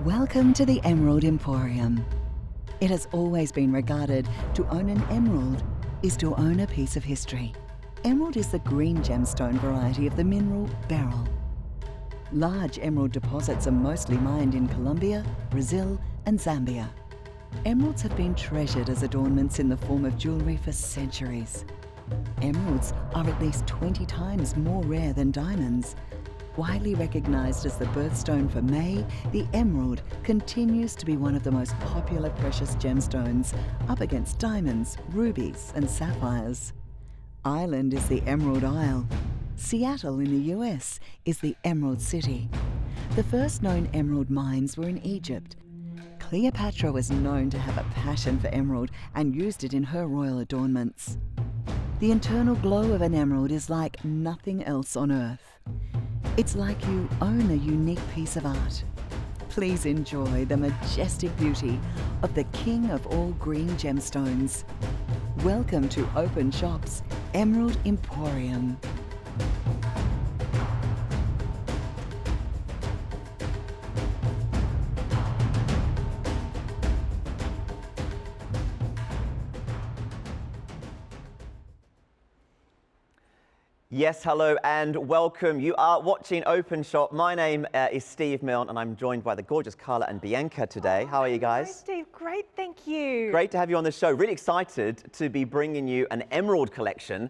Welcome to the Emerald Emporium. It has always been regarded to own an emerald is to own a piece of history. Emerald is the green gemstone variety of the mineral beryl. Large emerald deposits are mostly mined in Colombia, Brazil, and Zambia. Emeralds have been treasured as adornments in the form of jewellery for centuries. Emeralds are at least 20 times more rare than diamonds. Widely recognised as the birthstone for May, the emerald continues to be one of the most popular precious gemstones, up against diamonds, rubies and sapphires. Ireland is the Emerald Isle. Seattle in the US is the Emerald City. The first known emerald mines were in Egypt. Cleopatra was known to have a passion for emerald and used it in her royal adornments. The internal glow of an emerald is like nothing else on earth. It's like you own a unique piece of art. Please enjoy the majestic beauty of the king of all green gemstones. Welcome to Openshop's Emerald Emporium. Yes, hello and welcome. You are watching Openshop. My name is Steve Milne and I'm joined by the gorgeous Carla and Bianca today. How are you guys? Hi Steve, great, thank you. Great to have you on the show. Really excited to be bringing you an emerald collection.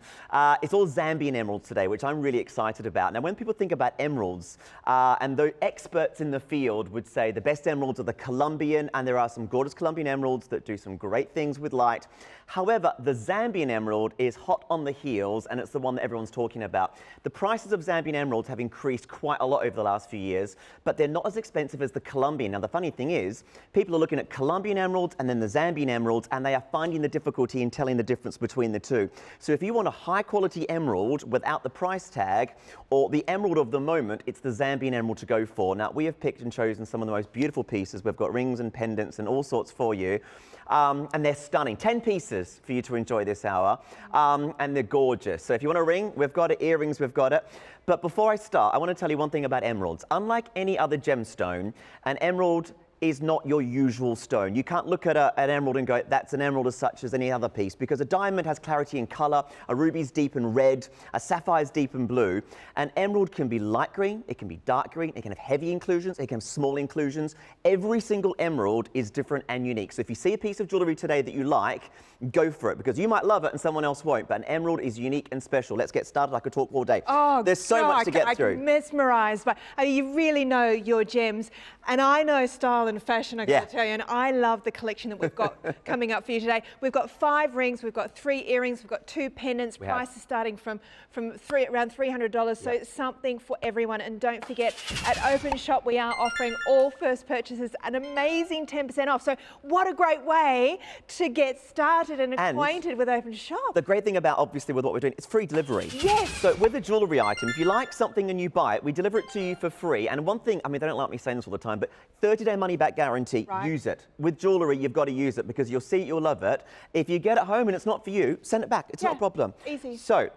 It's all Zambian emeralds today, which I'm really excited about. Now, when people think about emeralds, and the experts in the field would say the best emeralds are the Colombian, and there are some gorgeous Colombian emeralds that do some great things with light. However, the Zambian emerald is hot on the heels, and it's the one that everyone's talking about. The prices of Zambian emeralds have increased quite a lot over the last few years, but they're not as expensive as the Colombian. Now, the funny thing is, people are looking at Colombian emeralds and then the Zambian emeralds, and they are finding the difficulty in telling the difference between the two. So if you want a high quality emerald without the price tag, or the emerald of the moment, it's the Zambian emerald to go for. Now, we have picked and chosen some of the most beautiful pieces. We've got rings and pendants and all sorts for you. And they're stunning. 10 pieces for you to enjoy this hour. And they're gorgeous. So if you want a ring, we've got it. Earrings, we've got it. But before I start, I want to tell you one thing about emeralds. Unlike any other gemstone, an emerald is not your usual stone. You can't look at an emerald and go, that's an emerald as such as any other piece, because a diamond has clarity in color, a ruby's deep and red, a sapphire's deep and blue. An emerald can be light green, it can be dark green, it can have heavy inclusions, it can have small inclusions. Every single emerald is different and unique. So if you see a piece of jewelry today that you like, go for it, because you might love it and someone else won't, but an emerald is unique and special. Let's get started. I could talk all day. Oh, there's so much to get through. I'm mesmerised by. I mean, you really know your gems, and I know style and fashion, I gotta tell you, and I love the collection that we've got coming up for you today. We've got 5 rings, we've got 3 earrings, we've got 2 pendants, prices starting from around $300, so it's something for everyone. And don't forget, at Openshop we are offering all first purchases an amazing 10% off. So what a great way to get started and acquainted with Openshop. The great thing about, obviously, with what we're doing, it's free delivery. Yes. So with a jewellery item, if you like something and you buy it, we deliver it to you for free. And one thing, I mean, they don't like me saying this all the time, but 30-day money-back guarantee, use it. With jewellery, you've got to use it because you'll see it, you'll love it. If you get it home and it's not for you, send it back. It's not a problem. Easy. So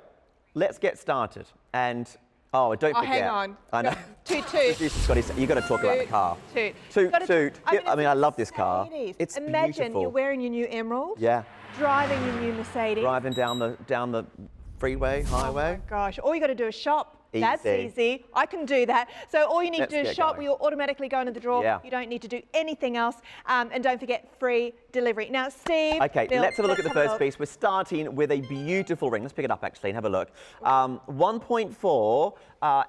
let's get started. And, don't forget. Hang on. I know. Toot. You've got to talk about the car. Toot. Toot. I mean, I love this car. It's Imagine beautiful. you're wearing your new Emerald. Yeah. Driving your new Mercedes. Driving down the freeway, highway. Oh my gosh, all you got to do is shop. Easy. That's easy. I can do that. So all you need to do is shop. Going. You'll automatically go into the drawer. Yeah. You don't need to do anything else. And don't forget, free delivery. Now, Steve. Okay, let's have a look at the first piece. We're starting with a beautiful ring. Let's pick it up, actually, and have a look. 1.4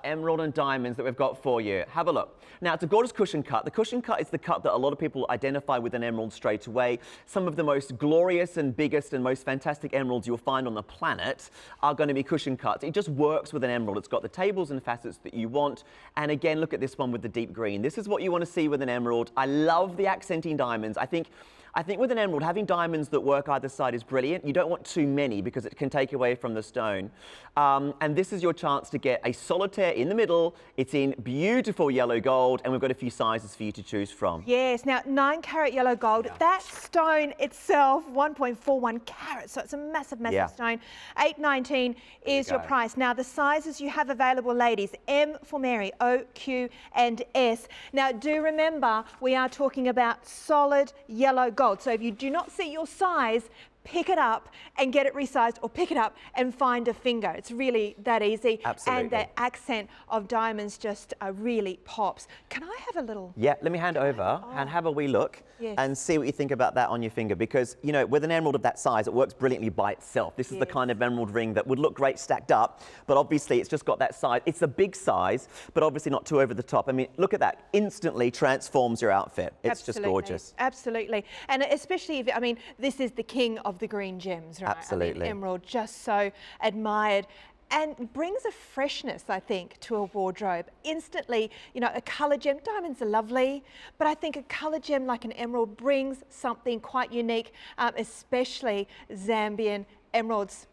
emerald and diamonds that we've got for you. Have a look. Now, it's a gorgeous cushion cut. The cushion cut is the cut that a lot of people identify with an emerald straight away. Some of the most glorious and biggest and most fantastic emeralds you'll find on the planet are going to be cushion cuts. It just works with an emerald. It's got the tables and facets that you want. And again, look at this one with the deep green. This is what you want to see with an emerald. I love the accenting diamonds. I think I think with an emerald, having diamonds that work either side is brilliant. You don't want too many because it can take away from the stone. And this is your chance to get a solitaire in the middle. It's in beautiful yellow gold, and we've got a few sizes for you to choose from. Yes, now 9 carat yellow gold. Yeah. That stone itself, 1.41 carats, so it's a massive, massive stone. $8.19 is your price. Now the sizes you have available, ladies, M for Mary, O, Q, and S. Now do remember, we are talking about solid yellow gold. So if you do not see your size, pick it up and get it resized, or pick it up and find a finger. It's really that easy. Absolutely. And that accent of diamonds just really pops. Can I have a little? Yeah, let me hand over and have a wee look and see what you think about that on your finger, because, you know, with an emerald of that size, it works brilliantly by itself. This is the kind of emerald ring that would look great stacked up, but obviously it's just got that size. It's a big size, but obviously not too over the top. I mean, look at that. Instantly transforms your outfit. It's just gorgeous. Absolutely. And especially if, I mean, this is the king of the green gems, right? Absolutely. I mean, emerald, just so admired, and brings a freshness, I think, to a wardrobe. Instantly, you know, a colour gem, diamonds are lovely, but I think a colour gem like an emerald brings something quite unique, especially Zambian emeralds.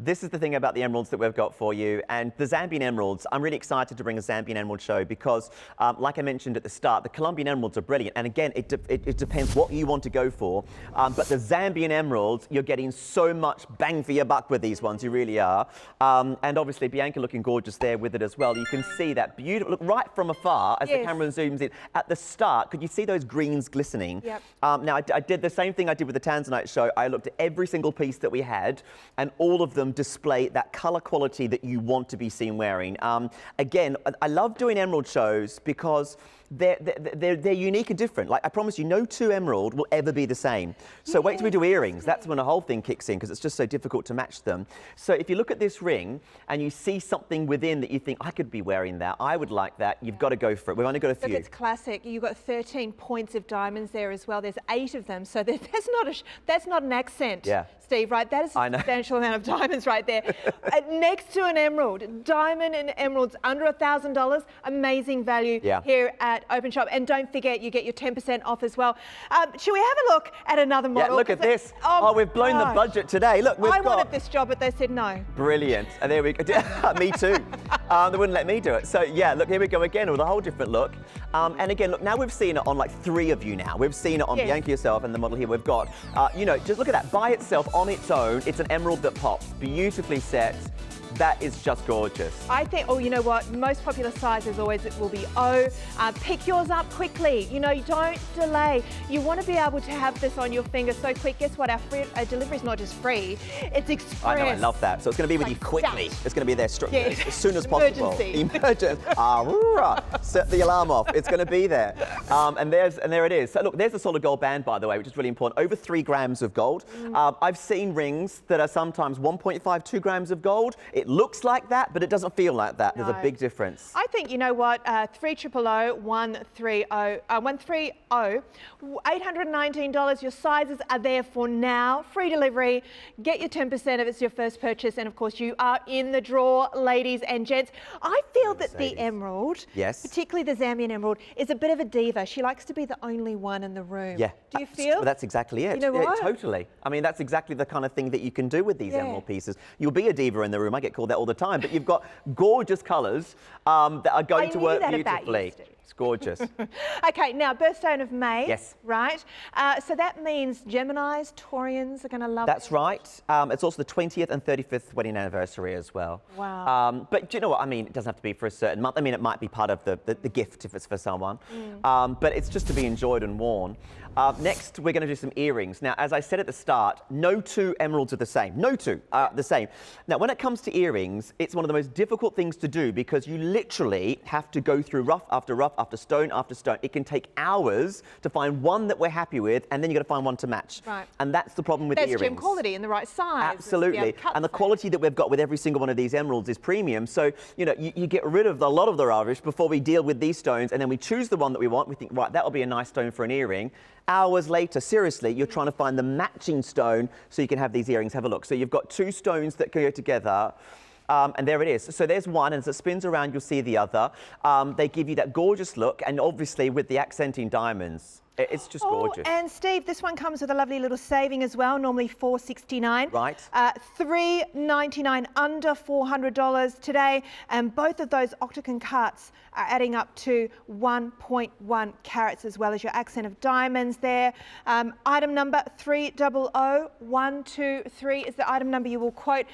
This is the thing about the emeralds that we've got for you, and the Zambian emeralds. I'm really excited to bring a Zambian emerald show because, like I mentioned at the start, the Colombian emeralds are brilliant. And again, it depends what you want to go for. But the Zambian emeralds, you're getting so much bang for your buck with these ones. You really are. And obviously, Bianca looking gorgeous there with it as well. You can see that beautiful, look right from afar as the camera zooms in. At the start, could you see those greens glistening? Yep. Now, I did the same thing I did with the Tanzanite show. I looked at every single piece that we had, and all of them display that color quality that you want to be seen wearing. Again, I love doing emerald shows because they're unique and different. Like, I promise you, no two emerald will ever be the same. So wait till we do earrings. That's when the whole thing kicks in, because it's just so difficult to match them. So if you look at this ring and you see something within that you think, I could be wearing that, I would like that, you've got to go for it. We've only got a few. Look, it's classic. You've got 13 points of diamonds there as well. There's 8 of them. So that's not an accent, Steve, right? That is a substantial amount of diamonds right there. Next to an emerald, diamond and emeralds under $1,000. Amazing value here at Openshop. And don't forget, you get your 10% off as well. Should we have a look at another model? Yeah, look at this. Oh, we've blown the budget today. Look, I wanted this job, but they said no. Brilliant. And there we go. Me too. They wouldn't let me do it. So yeah, look, here we go again with a whole different look. And again, look, now we've seen it on like 3 of you now. We've seen it on Bianca yourself and the model here we've got. You know, just look at that. By itself, on its own, it's an emerald that pops. Beautifully set. That is just gorgeous. I think, oh, you know what? Most popular size as always, it will be O. Pick yours up quickly. You know, don't delay. You want to be able to have this on your finger so quick. Guess what? Our delivery is not just free, it's express. I know, I love that. So it's going to be with you quickly. It's going to be there as soon as possible. Emergency. Set the alarm off. It's going to be there. And there it is. So look, there's the solid gold band, by the way, which is really important. Over 3 grams of gold. I've seen rings that are sometimes 1.5, 2 grams of gold. It looks like that, but it doesn't feel like that. No. There's a big difference. I think, you know what, 3000130, $819. Your sizes are there for now. Free delivery. Get your 10% if it's your first purchase. And of course, you are in the draw, ladies and gents. I feel that the emerald, particularly the Zambian emerald, is a bit of a diva. She likes to be the only one in the room. Yeah. Do you feel? Well, that's exactly it. You know what? Yeah, totally. I mean, that's exactly the kind of thing that you can do with these emerald pieces. You'll be a diva in the room. I get called that all the time, but you've got gorgeous colours that are going to work beautifully. It's gorgeous. Okay, now birthstone of May. Yes. Right. So that means Geminis, Taurians are going to love it. That's right. It's also the 20th and 35th wedding anniversary as well. Wow. But do you know what? I mean, it doesn't have to be for a certain month. I mean, it might be part of the gift if it's for someone. But it's just to be enjoyed and worn. Next, we're going to do some earrings. Now, as I said at the start, no 2 emeralds are the same. No 2 are the same. Now, when it comes to earrings, it's one of the most difficult things to do because you literally have to go through rough after stone after stone. It can take hours to find one that we're happy with, and then you've got to find one to match. Right. And that's the problem with earrings. There's gem quality in the right size. Absolutely. And the quality that we've got with every single one of these emeralds is premium. So, you know, you get rid of a lot of the rubbish before we deal with these stones, and then we choose the one that we want. We think, right, that'll be a nice stone for an earring. Hours later, seriously, you're trying to find the matching stone so you can have these earrings. Have a look. So you've got 2 stones that go together. And there it is. So there's one, and as it spins around, you'll see the other. They give you that gorgeous look, and obviously with the accenting diamonds. It's just gorgeous. And Steve, this one comes with a lovely little saving as well, normally $469. Right. $399, under $400 today. And both of those octagon cuts are adding up to 1.1 carats, as well as your accent of diamonds there. Item number 300123 is the item number you will quote.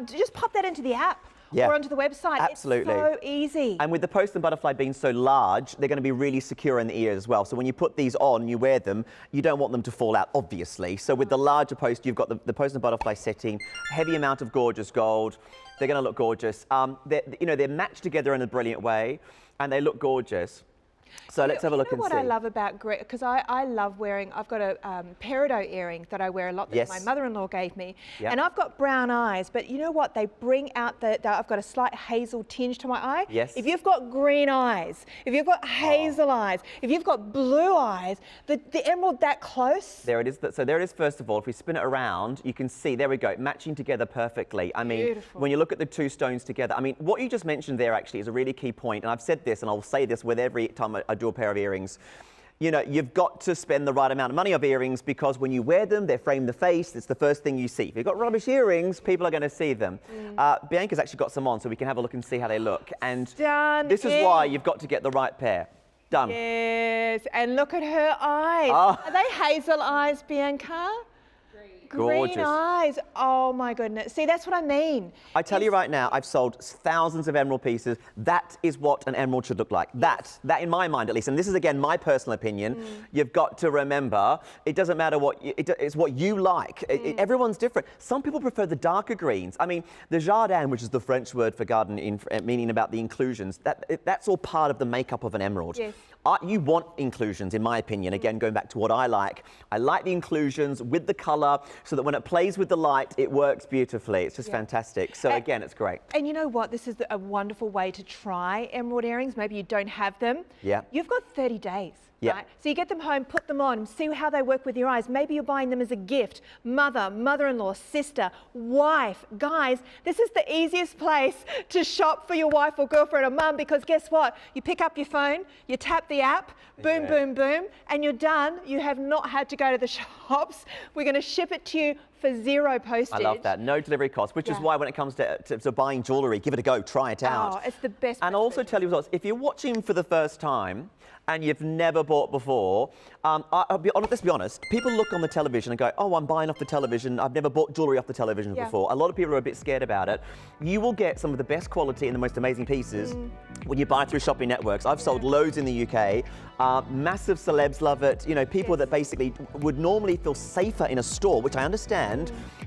Just pop that into the app. Yeah, or onto the website. absolutely. It's so easy. And with the post and butterfly being so large, they're going to be really secure in the ears as well. So when you put these on, you wear them, you don't want them to fall out, obviously. So with the larger post, you've got the post and butterfly setting, heavy amount of gorgeous gold. They're going to look gorgeous. They're matched together in a brilliant way, and they look gorgeous. So let's have a look and see. What I love about Greg, because I love wearing, I've got a peridot earring that I wear a lot that my mother-in-law gave me. Yep. And I've got brown eyes, but you know what? They bring out I've got a slight hazel tinge to my eye. Yes. If you've got green eyes, if you've got hazel eyes, if you've got blue eyes, the emerald that close. There it is. So there it is, first of all. If we spin it around, you can see, there we go, matching together perfectly. I mean, beautiful. When you look at the two stones together, I mean, what you just mentioned there actually is a really key point. And I've said this, and I'll say this with every time I do a pair of earrings. You know, you've got to spend the right amount of money on earrings, because when you wear them, they frame the face. It's the first thing you see. If you've got rubbish earrings, people are going to see them. Bianca's actually got some on, so we can have a look and see how they look. And this is why you've got to get the right pair. Done. Yes, and look at her eyes. Oh. Are they hazel eyes, Bianca? Gorgeous. Green eyes. Oh my goodness. See, that's what I mean. I tell you right now, I've sold thousands of emerald pieces. That is what an emerald should look like. Yes. That in my mind at least, and this is again my personal opinion, you've got to remember, it doesn't matter what, it's what you like. Everyone's different. Some people prefer the darker greens. I mean, the jardin, which is the French word for garden, meaning about the inclusions, that's all part of the makeup of an emerald. Yes. You want inclusions, in my opinion. Again, going back to what I like the inclusions with the colour, so that when it plays with the light, it works beautifully. It's just fantastic. So again, it's great. And you know what? This is a wonderful way to try emerald earrings. Maybe you don't have them. Yeah. You've got 30 days. Yeah. Right? So you get them home, put them on, see how they work with your eyes. Maybe you're buying them as a gift. Mother, mother-in-law, sister, wife. Guys, this is the easiest place to shop for your wife or girlfriend or mum, because guess what? You pick up your phone, you tap the app, boom, boom, boom, and you're done. You have not had to go to the shops. We're going to ship it to you for zero postage. I love that. No delivery cost, which is why when it comes to buying jewellery, give it a go, try it out. Oh, it's the best. And I'll also tell you what, if you're watching for the first time and you've never bought before, let's be honest, people look on the television and go, oh, I'm buying off the television. I've never bought jewellery off the television before. A lot of people are a bit scared about it. You will get some of the best quality and the most amazing pieces when you buy through shopping networks. I've sold loads in the UK. Massive celebs love it. You know, people that basically would normally feel safer in a store, which I understand.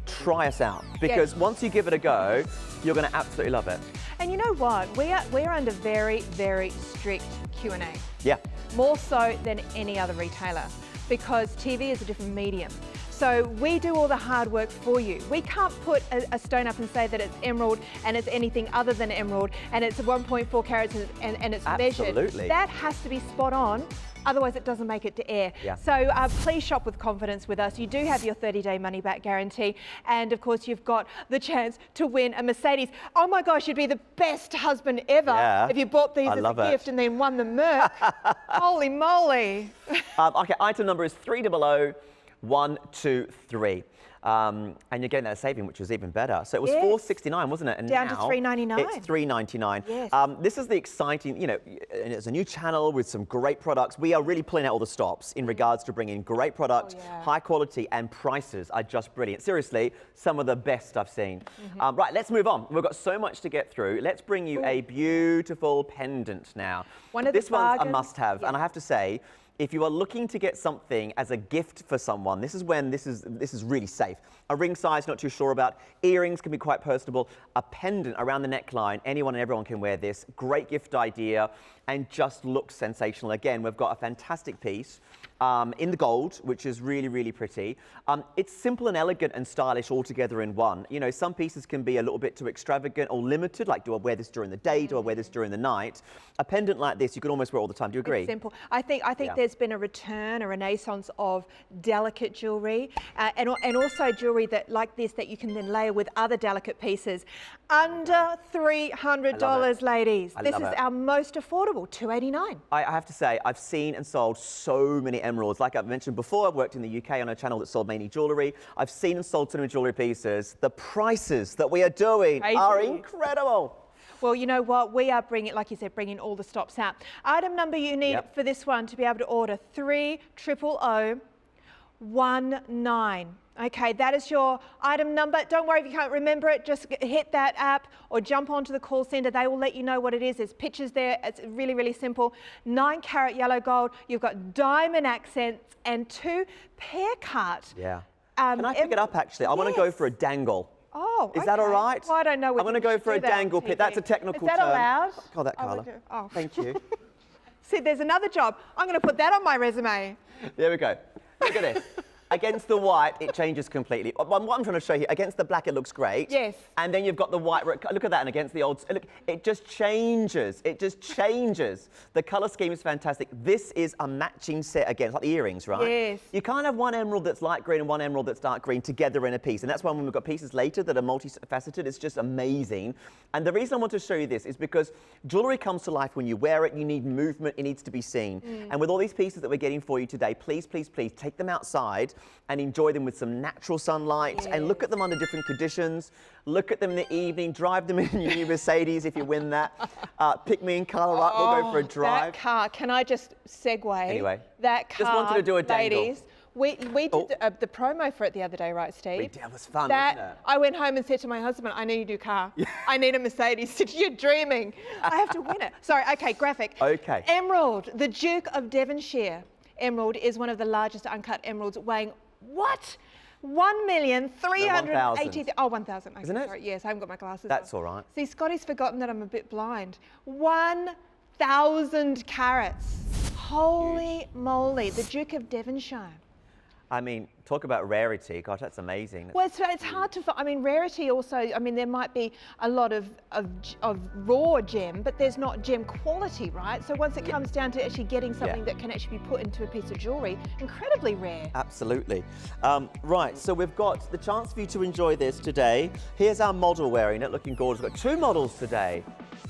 Try us out, because once you give it a go, you're going to absolutely love it. And you know what? We're under very, very strict Q&A. Yeah. More so than any other retailer, because TV is a different medium. So we do all the hard work for you. We can't put a stone up and say that it's emerald and it's anything other than emerald and it's 1.4 carats and it's measured. That has to be spot on. Otherwise, it doesn't make it to air. Yeah. So please shop with confidence with us. You do have your 30-day money-back guarantee. And, of course, you've got the chance to win a Mercedes. Oh, my gosh, you'd be the best husband ever if you bought these as a gift and then won the Merc. Holy moly. OK, item number is 300123. And you're getting that saving, which was even better. So it was $469, wasn't it? And down now to $399. It's $399. Yes. This is the exciting, you know, and it's a new channel with some great products. We are really pulling out all the stops in regards to bringing great products, high quality, and prices are just brilliant. Seriously, some of the best I've seen. Right, let's move on. We've got so much to get through. Let's bring you a beautiful pendant now. This one's a must-have, and I have to say, if you are looking to get something as a gift for someone, this is when this is really safe. A ring size, not too sure about. Earrings can be quite personable. A pendant around the neckline, anyone and everyone can wear this. Great gift idea and just looks sensational. Again, we've got a fantastic piece in the gold, which is really, really pretty. It's simple and elegant and stylish all together in one. You know, some pieces can be a little bit too extravagant or limited, like do I wear this during the day, do I wear this during the night? A pendant like this, you can almost wear all the time. Do you agree? It's simple. I think there's been a return, a renaissance of delicate jewellery and also jewellery that like this that you can then layer with other delicate pieces. Under $300, ladies. This is our most affordable affordable, $289. I have to say, I've seen and sold so many emeralds. Like I've mentioned before, I've worked in the UK on a channel that sold mainly jewellery. I've seen and sold so many jewellery pieces. The prices that we are doing are incredible. Well, you know what? We are bringing, like you said, bringing all the stops out. Item number you need for this one to be able to order 300019. Okay, that is your item number. Don't worry if you can't remember it. Just hit that app or jump onto the call centre. They will let you know what it is. There's pictures there. It's really, really simple. 9 carat yellow gold. You've got diamond accents and 2 pear cut. Yeah. Can I pick it up, actually? I want to go for a dangle. Oh, is that all right? Well, I don't know. I'm going to go for a dangle pit. That's a technical term. Is that allowed? Call that, Carla. Oh. Thank you. See, there's another job. I'm going to put that on my resume. There we go. Look at this. Against the white, it changes completely. What I'm trying to show you, against the black, it looks great. Yes. And then you've got the white. Look at that, and against the old, look, it just changes. It just changes. The colour scheme is fantastic. This is a matching set again. It's like the earrings, right? Yes. You can't have one emerald that's light green and one emerald that's dark green together in a piece. And that's why when we've got pieces later that are multifaceted, it's just amazing. And the reason I want to show you this is because jewellery comes to life when you wear it. You need movement. It needs to be seen. And with all these pieces that we're getting for you today, please, please, please take them outside and enjoy them with some natural sunlight and look at them under different conditions. Look at them in the evening, drive them in your new Mercedes if you win that. Pick me and Carla up, we'll go for a drive. That car, can I just segue? Anyway, that car, just wanted to do a dangle. ladies, we did the promo for it the other day, right, Steve? We did, it was fun, wasn't it? I went home and said to my husband, I need a new car. I need a Mercedes. He said, you're dreaming. I have to win it. Sorry, okay, graphic. Okay. Emerald, the Duke of Devonshire. Emerald is one of the largest uncut emeralds, weighing what? 1,380,000. Oh, 1,000. Isn't it? Sorry. Yes, I haven't got my glasses. That's on. all right. See, Scotty's forgotten that I'm a bit blind. 1,000 carats. Holy moly, the Duke of Devonshire. I mean, talk about rarity. Gosh, that's amazing. Well, it's hard to find. I mean, rarity also, I mean, there might be a lot of raw gem, but there's not gem quality, right? So once it comes down to actually getting something that can actually be put into a piece of jewellery, incredibly rare. Absolutely. Right, so we've got the chance for you to enjoy this today. Here's our model wearing it, looking gorgeous. We've got 2 models today.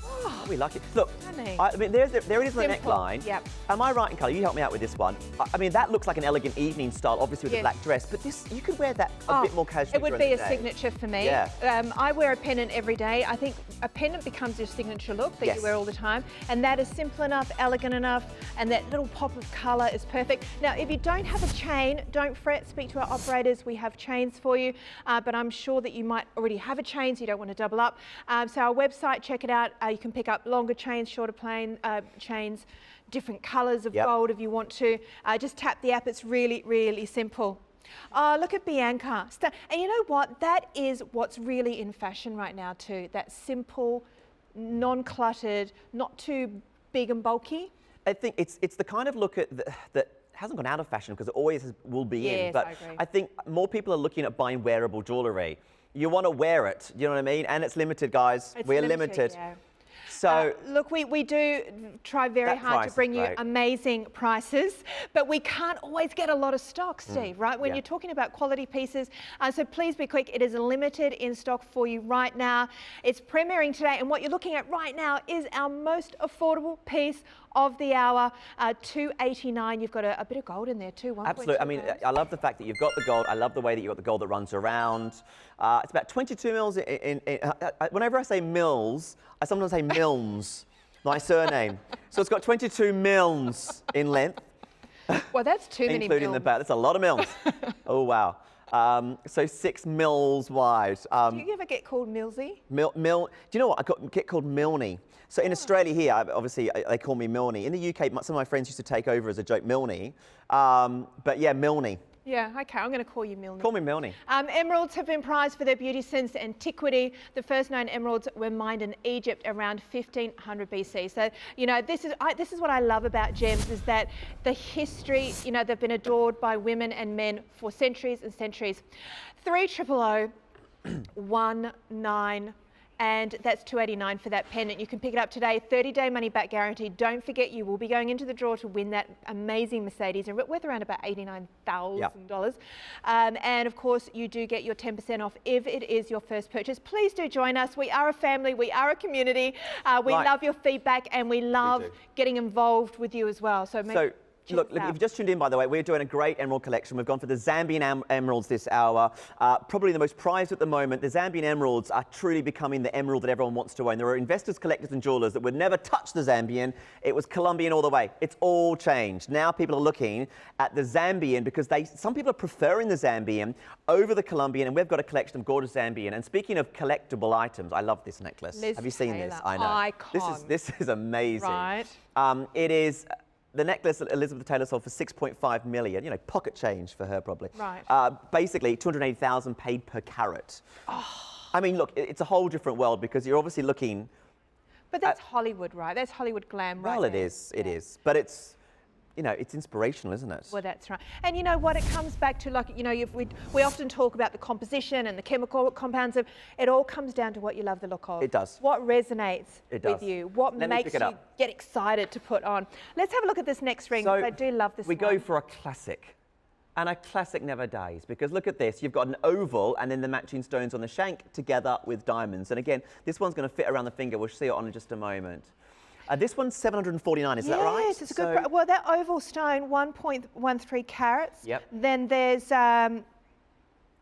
Oh, are we lucky? Look, I mean, there it is on the neckline. Yep. Am I right in colour? You help me out with this one. I mean, that looks like an elegant evening style, obviously with the black dress, but this, you could wear that a bit more casually. It would be a signature for me. Yeah. I wear a pendant every day. I think a pendant becomes your signature look that you wear all the time, and that is simple enough, elegant enough, and that little pop of colour is perfect. Now, if you don't have a chain, don't fret, speak to our operators. We have chains for you, but I'm sure that you might already have a chain, so you don't want to double up. So our website, check it out. You can pick up longer chains, shorter chains, different colours of gold if you want to. Just tap the app. It's really, really simple. Look at Bianca. And you know what? That is what's really in fashion right now too. That simple, non-cluttered, not too big and bulky. I think it's the kind of look that hasn't gone out of fashion because it always will be in. But I agree. I think more people are looking at buying wearable jewellery. You want to wear it, you know what I mean? And it's limited, guys. We're limited. Yeah. So look, we do try very hard to bring you amazing prices, but we can't always get a lot of stock, Steve, right? When you're talking about quality pieces. So please be quick. It is limited in stock for you right now. It's premiering today, and what you're looking at right now is our most affordable piece of the hour, $289. You've got a bit of gold in there too. Absolutely. I mean, I love the fact that you've got the gold. I love the way that you've got the gold that runs around. It's about 22 mils. Whenever I say mils, I sometimes say milms, my surname. So it's got 22 milms in length. Well, that's too many including the back. That's a lot of mills. Oh, wow. So 6 mils wide. Do you ever get called Millsy? Do you know what? I get called Milne. So in Australia here, obviously, they call me Milne. In the UK, some of my friends used to take over as a joke Milne. But yeah, Milne. Yeah, okay, I'm going to call you Milne. Call me Milne. Emeralds have been prized for their beauty since antiquity. The first known emeralds were mined in Egypt around 1500 BC. So, you know, this is what I love about gems, is that the history, you know, they've been adored by women and men for centuries and centuries. 300019. and that's $289 for that pendant. You can pick it up today, 30-day money-back guarantee. Don't forget, you will be going into the draw to win that amazing Mercedes, and worth around about $89,000. And of course, you do get your 10% off if it is your first purchase. Please do join us. We are a family. We are a community. We love your feedback, and we love getting involved with you as well. So look, if you just tuned in, by the way, we're doing a great emerald collection. We've gone for the Zambian emeralds this hour. Probably the most prized at the moment. The Zambian emeralds are truly becoming the emerald that everyone wants to own. There are investors, collectors and jewelers that would never touch the Zambian. It was Colombian all the way. It's all changed. Now people are looking at the Zambian because some people are preferring the Zambian over the Colombian, and we've got a collection of gorgeous Zambian. And speaking of collectible items, I love this necklace. Have you seen this? I know. Icon. This is amazing. Right. It is... The necklace that Elizabeth Taylor sold for $6.5 million, you know, pocket change for her probably. Right. Basically, $280,000 paid per carat. I mean, look, it's a whole different world because you're obviously looking... But that's Hollywood, right? That's Hollywood glam, right? Well, it is. But it's... You know, it's inspirational, isn't it? Well, that's right. And you know what? It comes back to, like, you know, we often talk about the composition and the chemical compounds of it. All comes down to what you love the look of. It does. What resonates with you? What makes you get excited to put on? Let's have a look at this next ring. So I do love this one. We go for a classic. And a classic never dies, because look at this. You've got an oval and then the matching stones on the shank together with diamonds. And again, this one's going to fit around the finger. We'll see it on in just a moment. This one's $749, is that right? Yes, it's a good price. Well, that oval stone, 1.13 carats. Yep. Then there's...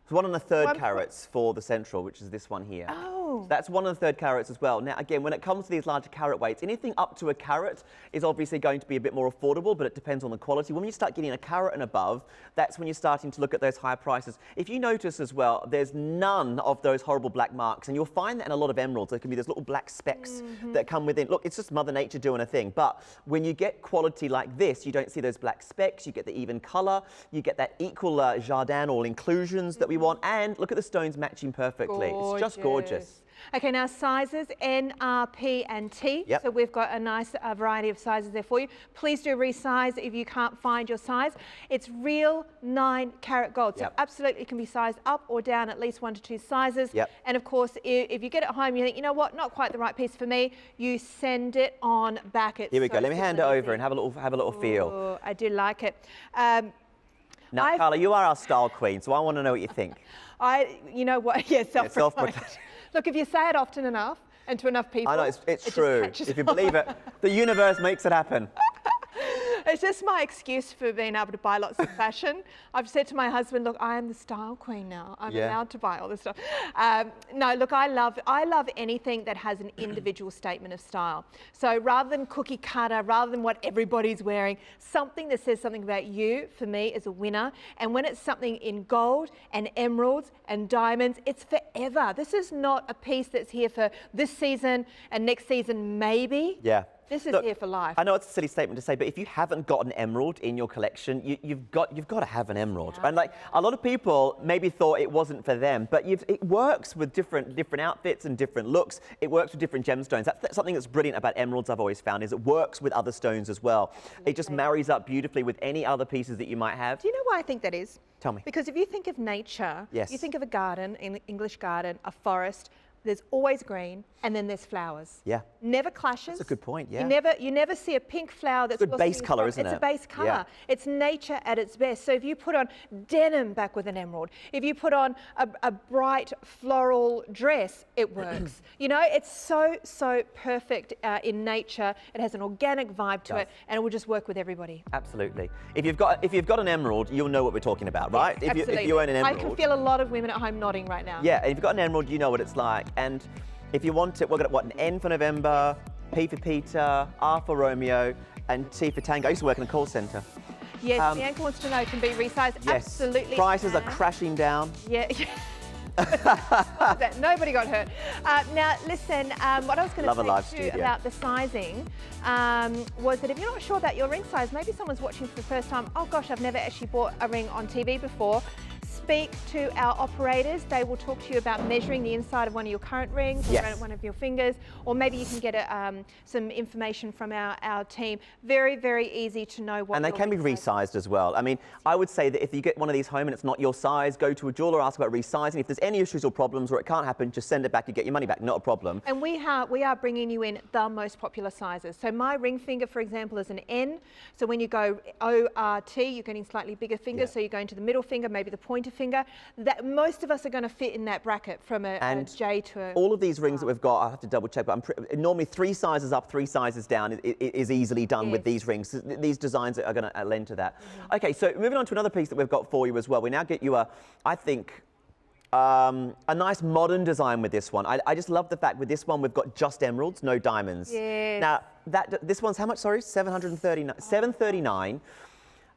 It's 1 1/3 carats for the central, which is this one here. Oh. So that's 1 1/3 carats as well. Now, again, when it comes to these larger carat weights, anything up to a carat is obviously going to be a bit more affordable, but it depends on the quality. When you start getting a carat and above, that's when you're starting to look at those higher prices. If you notice as well, there's none of those horrible black marks, and you'll find that in a lot of emeralds. There can be those little black specks that come within. Look, it's just Mother Nature doing a thing. But when you get quality like this, you don't see those black specks. You get the even color. You get that equal jardin or inclusions that we want. And look at the stones matching perfectly. It's just gorgeous. Okay, now sizes N, R, P and T. Yep. So we've got a nice variety of sizes there for you. Please do resize if you can't find your size. It's real 9-carat gold. So absolutely it can be sized up or down at least 1 to 2 sizes. Yep. And of course, if you get it home, you think, you know what, not quite the right piece for me, you send it on back. It's Here we go. Let me hand it over and have a little feel. Oh, I do like it. Now, Carla, you are our style queen, so I want to know what you think. You know what? Yeah, self-proclaimed. Look, if you say it often enough and to enough people, I know, it's true. If you believe it, the universe makes it happen. It's just my excuse for being able to buy lots of fashion. I've said to my husband, look, I am the style queen now. I'm allowed to buy all this stuff. No, look, I love anything that has an individual statement of style. So rather than cookie cutter, rather than what everybody's wearing, something that says something about you, for me, is a winner. And when it's something in gold and emeralds and diamonds, it's forever. This is not a piece that's here for this season and next season, maybe. Yeah. This is here for life. I know it's a silly statement to say, but if you haven't got an emerald in your collection, you've got to have an emerald. And like a lot of people maybe thought it wasn't for them, but it works with different outfits and different looks. It works with different gemstones. That's something that's brilliant about emeralds. I've always found is it works with other stones as well. It just marries up beautifully with any other pieces that you might have. Do you know why I think that is? Tell me. Because if you think of nature, yes, you think of a garden, an English garden, a forest. There's always green, and then there's flowers. Yeah. Never clashes. That's a good point, yeah. You never see a pink flower that's... It's a good base colour, isn't it? It's a base colour. Yeah. It's nature at its best. So if you put on denim back with an emerald, if you put on a bright floral dress, it works. You know, it's so perfect in nature. It has an organic vibe to it, and it will just work with everybody. Absolutely. If you've got an emerald, you'll know what we're talking about, right? Yes, if you own an emerald. I can feel a lot of women at home nodding right now. Yeah, and if you've got an emerald, you know what it's like. And if you want it, we're going to, an N for November, P for Peter, R for Romeo, and T for Tango. I used to work in a call centre. Yes, Bianca wants to know, can be resized. Yes. Absolutely. Prices are crashing down. Yeah. Nobody got hurt. Now, listen, what I was going to say too about the sizing was that if you're not sure about your ring size, maybe someone's watching for the first time, oh gosh, I've never actually bought a ring on TV before. speak to our operators, they will talk to you about measuring the inside of one of your current rings or Yes. one of your fingers, or maybe you can get some information from our team. Very, very easy to know what. And they can be resized as well. I mean, I would say that if you get one of these home and it's not your size, go to a jeweler, ask about resizing. If there's any issues or problems or it can't happen, just send it back, you get your money back, not a problem. And we are bringing you in the most popular sizes. So my ring finger, for example, is an N. So when you go ORT, you're getting slightly bigger fingers. Yeah. So you're going to the middle finger, maybe the pointer finger. That most of us are going to fit in that bracket from a J to a. All of these rings that we've got, I have to double check, but normally 3 sizes up, 3 sizes down is easily done with these rings. These designs are going to lend to that. Okay, so moving on to another piece that we've got for you as well. We now get you I think, a nice modern design with this one. I just love the fact with this one we've got just emeralds, no diamonds. Yes. Now this one's how much? Sorry, 739.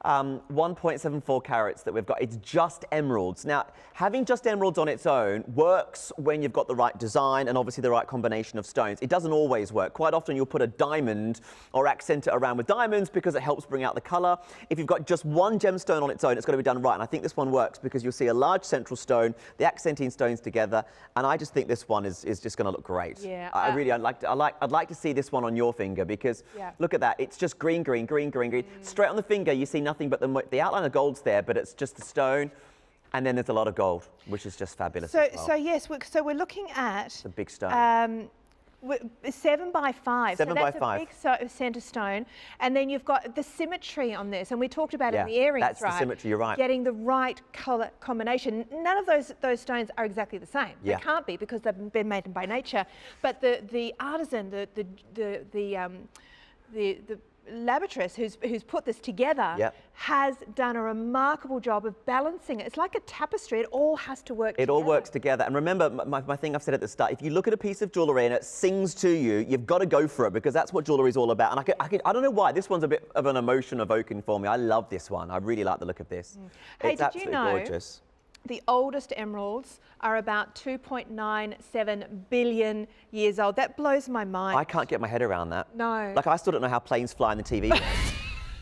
1.74 carats that we've got. It's just emeralds. Now, having just emeralds on its own works when you've got the right design and obviously the right combination of stones. It doesn't always work. Quite often you'll put a diamond or accent it around with diamonds because it helps bring out the color. If you've got just one gemstone on its own, it's got to be done right. And I think this one works because you'll see a large central stone, the accenting stones together, and I just think this one is just going to look great. Yeah. I'd like to see this one on your finger because look at that. It's just green, green, green, green, green. Straight on the finger, you see nothing but the outline of gold's there, but it's just the stone, and then there's a lot of gold, which is just fabulous. So, as well. so yes, so we're looking at The big stone. 7 by 5. 7 so by that's 5. a big centre stone, and then you've got the symmetry on this, and we talked about it in the earrings, that's right? the symmetry. You're right. Getting the right colour combination. None of those stones are exactly the same. Yeah. They can't be because they've been made by nature. But the artisan, the laboratorist who's put this together has done a remarkable job of balancing it. It's like a tapestry. It all has to work together. It all works together. And remember, my thing I've said at the start, if you look at a piece of jewellery and it sings to you, you've got to go for it because that's what jewellery is all about. And I don't know why, this one's a bit of an emotion evoking for me. I love this one. I really like the look of this. Hey, It's absolutely gorgeous. The oldest emeralds are about 2.97 billion years old. That blows my mind. I can't get my head around that. No. Like, I still don't know how planes fly in the TV.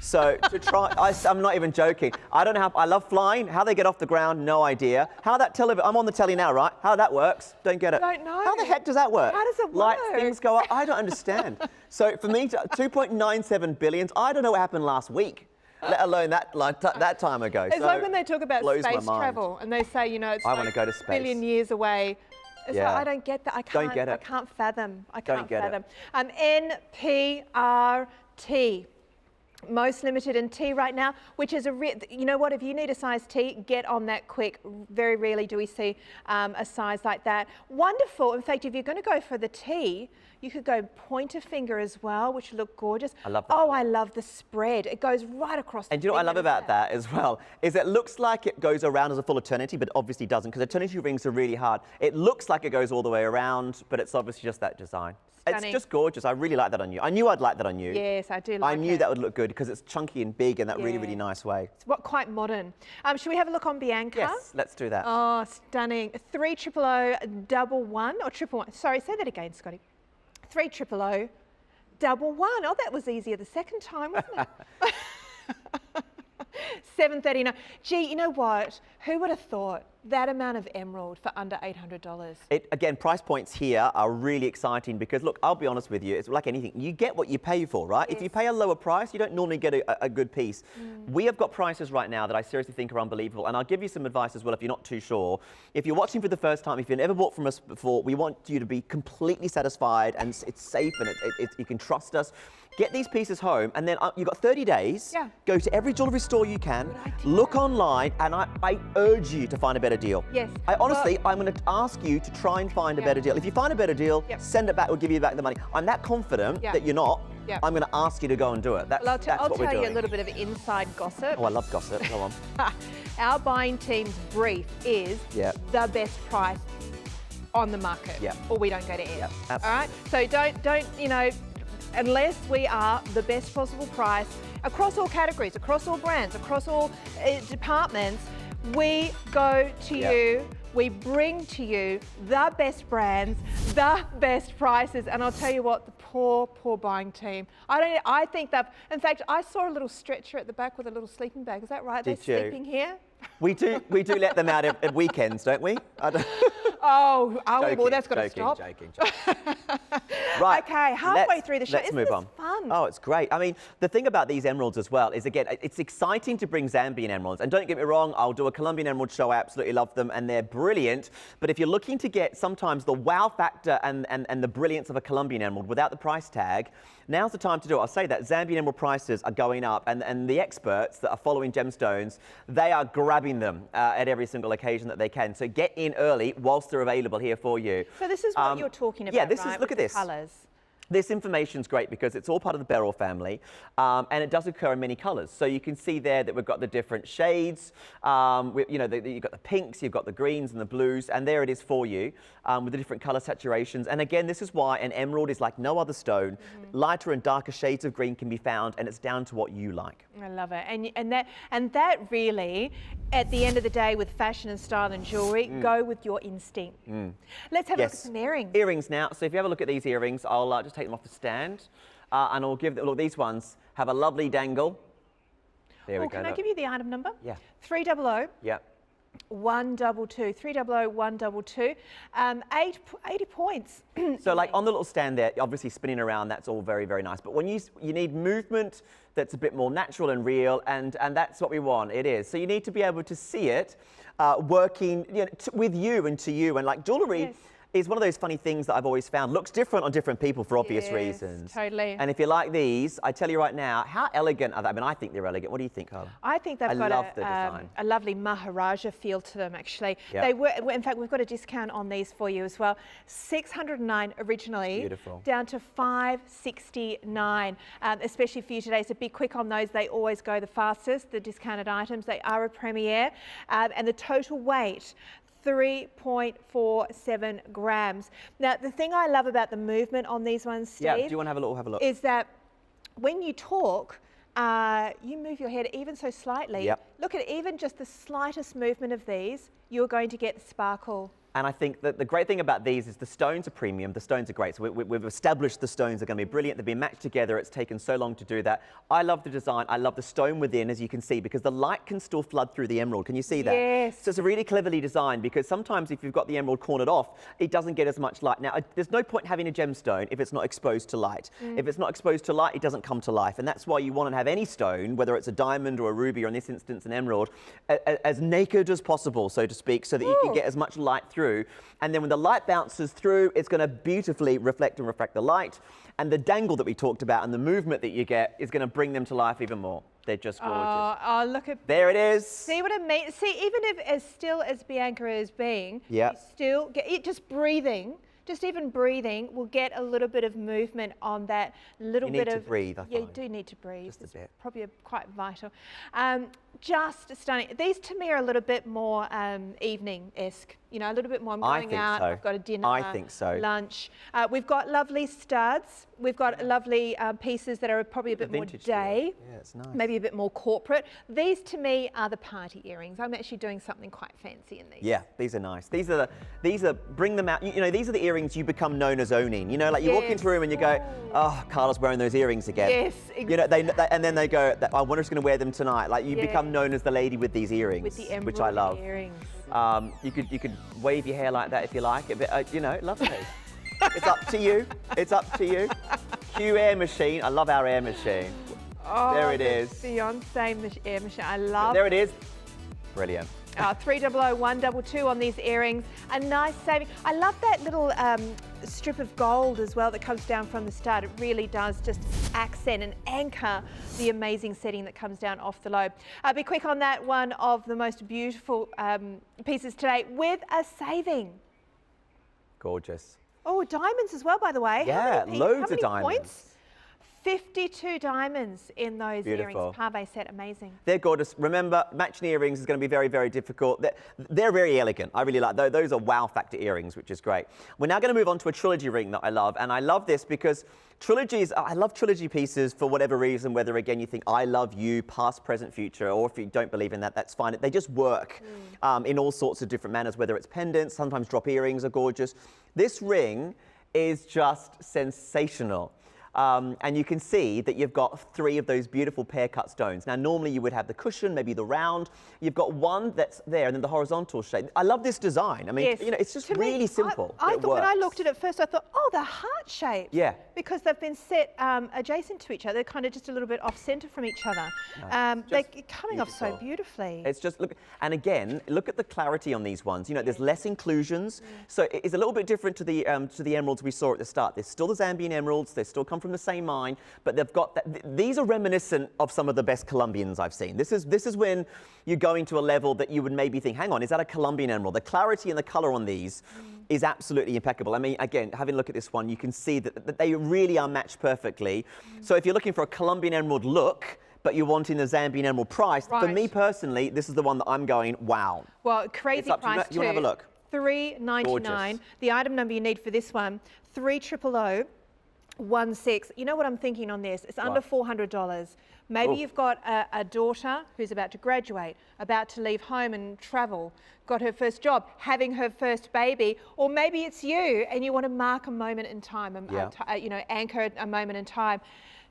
So to try, I'm not even joking. I don't know how, I love flying. How they get off the ground, no idea. How that television, I'm on the telly now, right? How that works, don't get it. Don't know. How the heck does that work? How does it work? Lights, things go up, I don't understand. So for me, 2.97 billion, I don't know what happened last week. Let alone that time ago. It's like when they talk about blows my space mind. travel and they say, you know, it's I like want to go to space. a billion years away. It's like, I don't get that. I can't, Don't get it. I can't fathom. I Don't can't get it. fathom. NPRT. Most limited in T right now, which is you know what, if you need a size T, get on that quick. Very rarely do we see a size like that. Wonderful. In fact, if you're going to go for the T, you could go pointer finger as well, which look gorgeous. I love that. Oh, I love the spread. It goes right across the And do you know what I love finger, about that as well? Is it looks like it goes around as a full eternity, but obviously doesn't, because eternity rings are really hard. It looks like it goes all the way around, but it's obviously just that design. Stunning. It's just gorgeous. I really like that on you. I knew I'd like that on you. Yes, I do like I knew it. that would look good because it's chunky and big in that really, really Yeah. nice way. It's quite modern. Should we have a look on Bianca? Yes, let's do that. Oh, stunning. 3000 11 or 111. Sorry, say that again, Scotty. 3000 11. Oh, that was easier the second time, wasn't it? 739. Gee, you know what? Who would have thought that amount of emerald for under $800? Again, price points here are really exciting because, look, I'll be honest with you, it's like anything. You get what you pay for, right? Yes. If you pay a lower price, you don't normally get a good piece. We have got prices right now that I seriously think are unbelievable, and I'll give you some advice as well if you're not too sure. If you're watching for the first time, if you've never bought from us before, we want you to be completely satisfied and it's safe and you can trust us. Get these pieces home, and then you've got 30 days. Yeah. Go to every jewellery store you can, Good idea. look online, and I urge you to find a better deal. Yes. I honestly, I'm going to ask you to try and find a Yeah. better deal. If you find a better deal, Yep. send it back, we'll give you back the money. I'm that confident Yeah. that you're not. Yeah. I'm going to ask you to go and do it. That's, Well, that's I'll what we're tell doing. you a little bit of inside gossip. Oh, I love gossip. Go on. Our buying team's brief is Yeah. the best price on the market, Yeah. or we don't go to air. Yeah, All absolutely. right. So don't you know, unless we are the best possible price across all categories, across all brands, across all departments, we go to Yeah. you We bring to you the best brands, the best prices, and I'll tell you what, the poor buying team. I think that, in fact, I saw a little stretcher at the back with a little sleeping bag. Is that right? Did They're you? sleeping here? We do let them out at weekends, don't we? Oh, Joking, well, that's got to joking, stop. joking. Right. Okay, halfway through the show. Let's Isn't move this on. fun? Oh, it's great. I mean, the thing about these emeralds as well is, again, it's exciting to bring Zambian emeralds. And don't get me wrong, I'll do a Colombian emerald show. I absolutely love them, and they're brilliant. But if you're looking to get sometimes the wow factor and the brilliance of a Colombian emerald without the price tag, now's the time to do it. I'll say that Zambian emerald prices are going up, and the experts that are following gemstones, they are grabbing them at every single occasion that they can. So get in early whilst they're available here for you. So this is what you're talking about, yeah, this right? is, look at with this. the colours. This information's great because it's all part of the beryl family, and it does occur in many colours. So you can see there that we've got the different shades. You know, you've got the pinks, you've got the greens and the blues, and there it is for you with the different colour saturations. And again, this is why an emerald is like no other stone. Lighter and darker shades of green can be found, and it's down to what you like. I love it, and that really, at the end of the day, with fashion and style and jewellery, go with your instinct. Let's have a look at some earrings. Earrings now. So if you have a look at these earrings, I'll just take them off the stand, and I'll give them, look, these ones have a lovely dangle. There we go. Can I give you the item number? Yeah. 300. Yeah. 122, 300, 122, 80 points. So like on the little stand there, obviously spinning around, that's all very, very nice. But when you need movement that's a bit more natural and real, and that's what we want, it is. So you need to be able to see it working with you and to you. And like jewellery is one of those funny things that I've always found. Looks different on different people for obvious reasons. Totally. And if you like these, I tell you right now, how elegant are they? I mean, I think they're elegant. What do you think, Carla? I think they've got love the design. A lovely Maharaja feel to them, actually. Yep. They were, in fact, we've got a discount on these for you as well. $609 originally. Beautiful. Down to $569, especially for you today. So be quick on those. They always go the fastest, the discounted items. They are a premiere. And the total weight, 3.47 grams. Now, the thing I love about the movement on these ones, Steve, Yeah, do you want to have a look? is that when you talk, you move your head even so slightly. Yep. Look at even just the slightest movement of these, you're going to get the sparkle. And I think that the great thing about these is the stones are premium. The stones are great. So we've established the stones are going to be brilliant. They've been matched together. It's taken so long to do that. I love the design. I love the stone within, as you can see, because the light can still flood through the emerald. Can you see that? Yes. So it's a really cleverly designed, because sometimes if you've got the emerald cornered off, it doesn't get as much light. Now, there's no point having a gemstone if it's not exposed to light. If it's not exposed to light, it doesn't come to life. And that's why you want to have any stone, whether it's a diamond or a ruby, or in this instance, an emerald, as naked as possible, so to speak, so that you can get as much light through. And then when the light bounces through, it's going to beautifully reflect and refract the light. And the dangle that we talked about and the movement that you get is going to bring them to life even more. They're just gorgeous. Oh, look at... There it is. See what I mean? See, even if as still as Bianca is being, you still get it, just breathing. Just even breathing will get a little bit of movement on that little bit of... You need to breathe, I find. Yeah, you do need to breathe. Just a bit. Probably quite vital. Just stunning. These to me are a little bit more evening-esque. You know, a little bit more, I'm going out, I've got a dinner, I think so. Lunch. We've got lovely studs. We've got lovely pieces that are probably a bit more day. Yeah, it's nice. Maybe a bit more corporate. These to me are the party earrings. I'm actually doing something quite fancy in these. Yeah, these are nice. These are bring them out. You know, these are the earrings you become known as owning. You know, like you walk into a room and you go, oh, Carla's wearing those earrings again. Yes, exactly. You know, and then they go, I wonder who's going to wear them tonight. Like you become known as the lady with these earrings, with the emerald which I love. earrings. You could wave your hair like that if you like. You know, lovely. It's up to you. It's up to you. Q air machine. I love our air machine. Oh, there it is. Beyonce air machine. I love. There it is. Brilliant. 300, 122 on these earrings. A nice saving. I love that little strip of gold as well that comes down from the stud. It really does just accent and anchor the amazing setting that comes down off the lobe. Be quick on that. One of the most beautiful pieces today with a saving. Gorgeous. Oh, diamonds as well, by the way. Yeah, loads of diamonds. Points? 52 diamonds in those Beautiful. earrings. Pave set, amazing. They're gorgeous. Remember, matching earrings is going to be very, very difficult. They're very elegant. I really like those. Those are wow factor earrings, which is great. We're now going to move on to a trilogy ring that I love. And I love this because I love trilogy pieces for whatever reason, whether, again, you think I love you, past, present, future, or if you don't believe in that, that's fine. They just work in all sorts of different manners, whether it's pendants, sometimes drop earrings are gorgeous. This ring is just sensational. And you can see that you've got 3 of those beautiful pear-cut stones. Now, normally you would have the cushion, maybe the round. You've got one that's there, and then the horizontal shape. I love this design. I mean, Yes. you know, it's just To really me, simple. I It thought when I works. looked at it first, I thought, oh, the heart shapes. Yeah. Because they've been set adjacent to each other, they're kind of just a little bit off centre from each other. it's They're just coming off so beautiful. beautifully. It's just, look, and again, look at the clarity on these ones. You know, there's less inclusions. So it's a little bit different to the emeralds we saw at the start. There's still the Zambian emeralds. They still come from the same mine, but they've got that. These are reminiscent of some of the best Colombians I've seen. This is when you're going to a level that you would maybe think, hang on, is that a Colombian emerald? The clarity and the color on these is absolutely impeccable. I mean, again, having a look at this one, you can see that they really are matched perfectly. So if you're looking for a Colombian emerald look, but you're wanting the Zambian emerald price, for me personally, this is the one that I'm going, wow. Well, crazy up to you. price too. You wanna have a look? $3.99. Gorgeous. The item number you need for this one, 300016. You know what I'm thinking on this? It's under $400. Maybe you've got a daughter who's about to graduate, about to leave home and travel, got her first job, having her first baby, or maybe it's you and you want to mark a moment in time, you know, anchor a moment in time.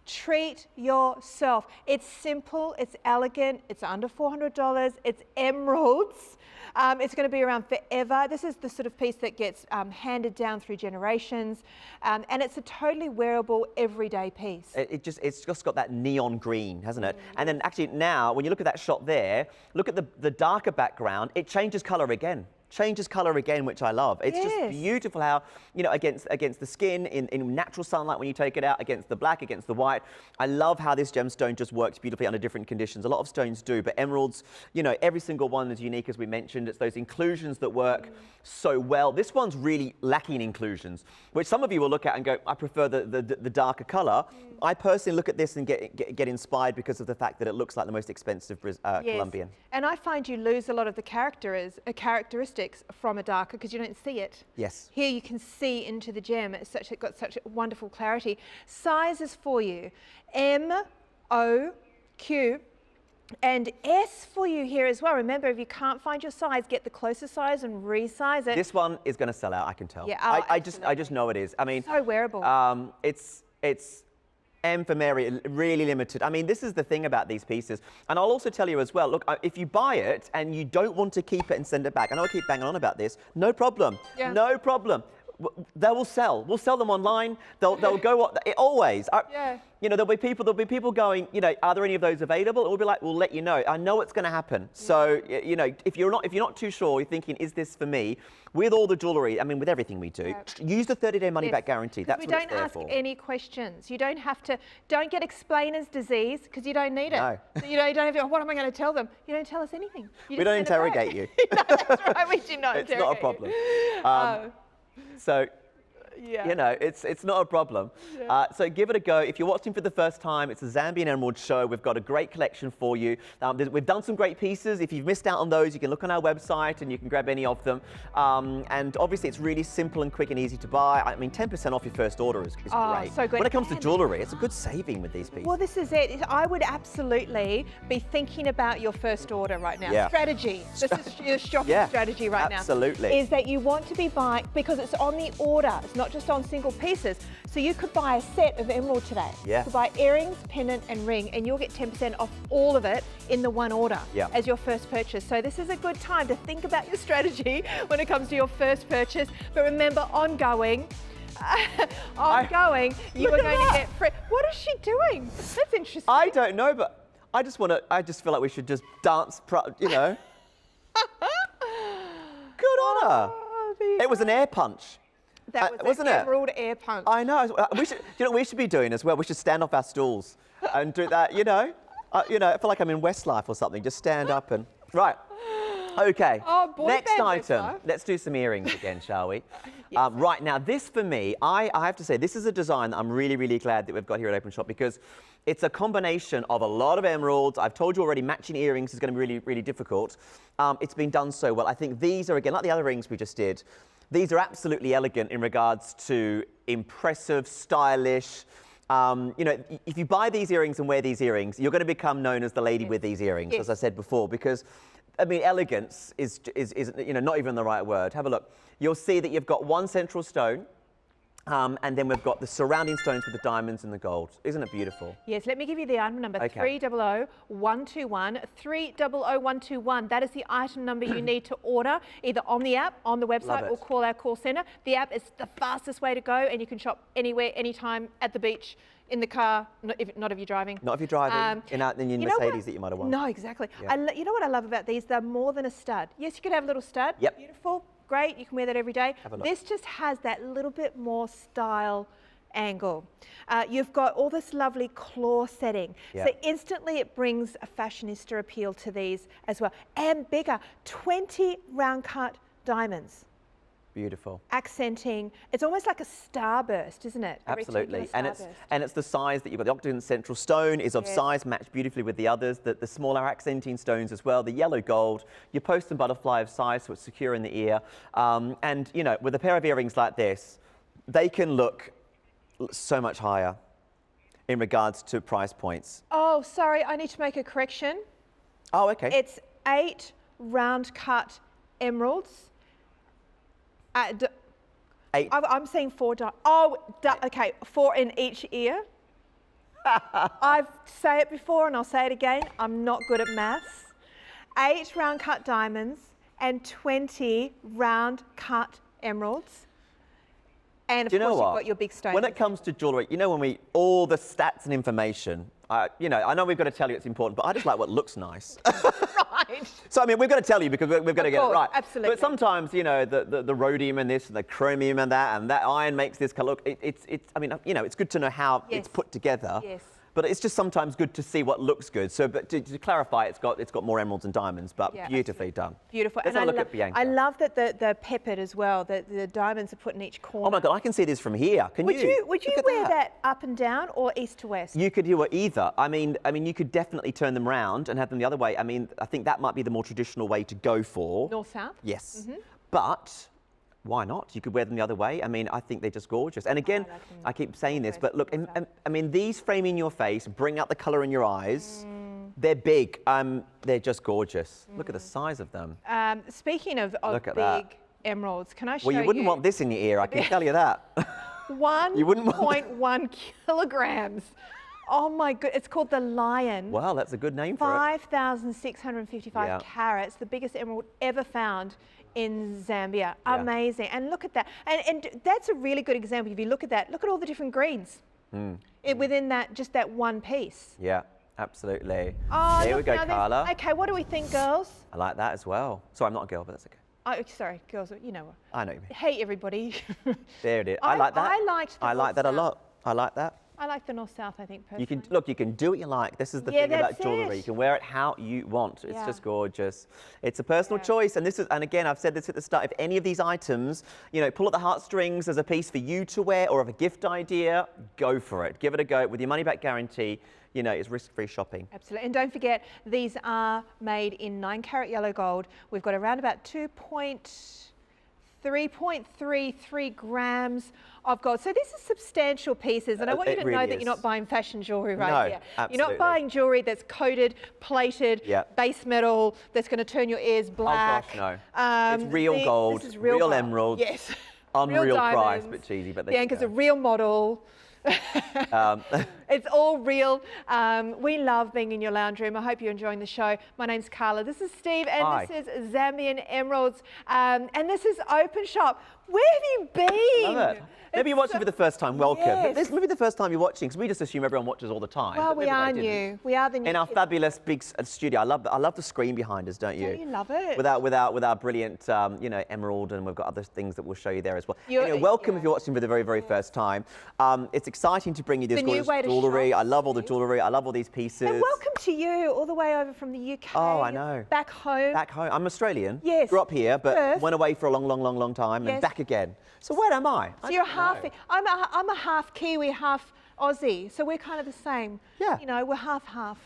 Treat yourself. It's simple, it's elegant, it's under $400, it's emeralds. It's going to be around forever. This is the sort of piece that gets handed down through generations, and it's a totally wearable, everyday piece. It's just got that neon green, hasn't it? And then actually now, when you look at that shot there, look at the darker background, it changes color again. Changes color again, which I love. It's just beautiful how, you know, against the skin, in natural sunlight when you take it out, against the black, against the white. I love how this gemstone just works beautifully under different conditions. A lot of stones do, but emeralds, you know, every single one is unique, as we mentioned. It's those inclusions that work so well. This one's really lacking inclusions, which some of you will look at and go, I prefer the darker color. I personally look at this and get inspired because of the fact that it looks like the most expensive Colombian. And I find you lose a lot of the characteristics from a darker because you don't see it. Yes. Here you can see into the gem. It's got such wonderful clarity. Sizes for you: M, O, Q, and S for you here as well. Remember, if you can't find your size, get the closest size and resize it. This one is going to sell out, I can tell. Yeah, I just know it is. I mean, so wearable. It's M for Mary, really limited. I mean, this is the thing about these pieces. And I'll also tell you as well, look, if you buy it and you don't want to keep it and send it back, I know I keep banging on about this, no problem. Yeah. No problem. They will sell. We'll sell them online. They'll go always. You know, there'll be people going, you know, are there any of those available? And we'll be like, we'll let you know. I know it's going to happen. So, you know, if you're not too sure, you're thinking, is this for me? With all the jewellery, I mean, with everything we do, use the 30-day money-back guarantee. That's what it's there for. We don't ask any questions. You don't have to. Don't get explainer's disease because you don't need it. No. You know, you don't have to. What am I going to tell them? You don't tell us anything. We don't interrogate you. No, that's right. We do not It's interrogate not a problem. So, you know, it's not a problem. So give it a go. If you're watching for the first time, it's a Zambian Emerald Show. We've got a great collection for you. We've done some great pieces. If you've missed out on those, you can look on our website and you can grab any of them. And obviously, it's really simple and quick and easy to buy. I mean, 10% off your first order is great. So good. When it comes to jewellery, it's a good saving with these pieces. Well, this is it. I would absolutely be thinking about your first order right now. Yeah. Strategy. This is your shopping strategy right now. Absolutely. Is that you want to be buying, because it's on the order. It's not just on single pieces. So you could buy a set of emerald today. Yeah. You could buy earrings, pendant and ring, and you'll get 10% off all of it in the one order as your first purchase. So this is a good time to think about your strategy when it comes to your first purchase. But remember, ongoing, you are going to get free. What is she doing? That's interesting. I don't know, but I just feel like we should just dance, you know. Good on her. It was an air punch. That was wasn't an it? emerald air punch. I know. We should, you know what we should be doing as well? We should stand off our stools and do that, you know. I feel like I'm in Westlife or something. Just stand up and... Right. Okay, Oh, boy next band item. life. Let's do some earrings again, shall we? Right, now this for me, I have to say, this is a design that I'm really, really glad that we've got here at Openshop because it's a combination of a lot of emeralds. I've told you already, matching earrings is going to be really, really difficult. It's been done so well. I think these are, again, like the other rings we just did, these are absolutely elegant in regards to impressive, stylish. You know, if you buy these earrings and wear these earrings, you're going to become known as the lady with these earrings, as I said before, because, I mean, elegance is you know, not even the right word. Have a look. You'll see that you've got one central stone, and then we've got the surrounding stones with the diamonds and the gold. Isn't it beautiful? Yes, let me give you the item number, Okay. 300121, 300121. That is the item number you need to order, either on the app, on the website, or call our call centre. The app is the fastest way to go, and you can shop anywhere, anytime, at the beach, in the car, not if you're driving. Not if you're driving, in your Mercedes that you might have won. No, exactly. Yeah. You know what I love about these? They're more than a stud. Yes, you could have a little stud. Yep. Beautiful, great. You can wear that every day. Have a look. This just has that little bit more style angle. You've got all this lovely claw setting. Yeah. So instantly it brings a fashionista appeal to these as well. And bigger, 20 round cut diamonds. Beautiful. Accenting, it's almost like a starburst, isn't it? A Absolutely, rectangular and starburst. it's the size that you've got. The octagon central stone is of size, matched beautifully with the others. The smaller accenting stones as well. The yellow gold, your post and butterfly of size, so it's secure in the ear. And you know, with a pair of earrings like this, they can look so much higher in regards to price points. Oh, sorry, I need to make a correction. Oh, okay. It's 8 round cut emeralds. 8. I'm saying 4. Okay, 4 in each ear. I've said it before and I'll say it again. I'm not good at maths. 8 round cut diamonds and 20 round cut emeralds. And of Do you know course, you've what? got your big stones. When it comes to jewellery, you know, when all the stats and information, you know, I know we've got to tell you it's important, but I just like what looks nice. Right. So, I mean, we've got to tell you because we've got to get it right. Absolutely. But sometimes, you know, the rhodium and this, and the chromium and that iron makes this colour look, I mean, you know, it's good to know how it's put together. Yes. But it's just sometimes good to see what looks good. So, but to clarify, it's got more emeralds and diamonds, but beautifully done. Beautiful. Let's have a look at Bianca. I love that the peppered as well. The diamonds are put in each corner. Oh my God, I can see this from here. Can you? Would you Look at wear that up and down or east to west? You could do it either. I mean, you could definitely turn them round and have them the other way. I mean, I think that might be the more traditional way to go for. North-south? Yes. But why not? You could wear them the other way. I mean, I think they're just gorgeous. And again, I keep saying this, but look, I mean, these framing your face, bring out the colour in your eyes. They're big. They're just gorgeous. Look at the size of them. Speaking of Look at big that. emeralds, can I show Well, you wouldn't want this in your ear, I can tell you that. You wouldn't want 1.1 kilograms. Oh my good, it's called the Lion. Wow, that's a good name for it. 5,655 carats, the biggest emerald ever found in Zambia. Amazing. And look at that. And that's a really good example. If you look at that, look at all the different greens within that, just that one piece. Yeah, absolutely. Oh, There we look, go, now Carla. Okay, what do we think, girls? I like that as well. Sorry, I'm not a girl, but that's okay. Oh, sorry, girls, you know what. I know you mean. Hey, everybody. There it is. I like that. I liked the I like that a north-south. lot. I like that. I like the north-south, I think, personally. You can do what you like. This is the Yeah, thing about that's jewellery. it. You can wear it how you want. It's Yeah. just gorgeous. It's a personal choice, and and again, I've said this at the start. If any of these items, you know, pull at the heartstrings as a piece for you to wear or of a gift idea, go for it. Give it a go with your money-back guarantee. You know, it's risk-free shopping. Absolutely. And don't forget, these are made in 9-carat yellow gold. We've got around about 3.33 grams of gold. So these are substantial pieces, and I want you to know that you're not buying fashion jewellery right here. Absolutely. You're not buying jewellery that's coated, plated, base metal, that's going to turn your ears black. Oh gosh, no. It's real gold, this is real gold. emeralds. Yes. Unreal price, diamonds. but cheesy. But Bianca's a real model. It's all real. We love being in your lounge room. I hope you're enjoying the show. My name's Carla. This is Steve, and Hi. this is Zambian Emeralds, and this is Openshop. Where have you been? Love it. Maybe you're watching for the first time, welcome. Yes. But this may be the first time you're watching, because we just assume everyone watches all the time. Well, but we maybe are they didn't. new. We are the new In our kids. fabulous big studio. I love the screen behind us, don't you? Don't you love it? With our brilliant, you know, emerald, and we've got other things that we'll show you there as well. You're- Anyway, welcome yeah. if you're watching for the very, very first time. It's exciting to bring you this The new gorgeous way to jewellery. shop, I love all the see? jewellery. I love all these pieces. And welcome to you, all the way over from the UK. Oh, I know. Back home. Back home. I'm Australian. Yes. Grew up here, but Perth. went away for a long time and Yes. back again. So where am I? So you're half. I'm a half Kiwi, half Aussie. So we're kind of the same. Yeah. You know, we're half.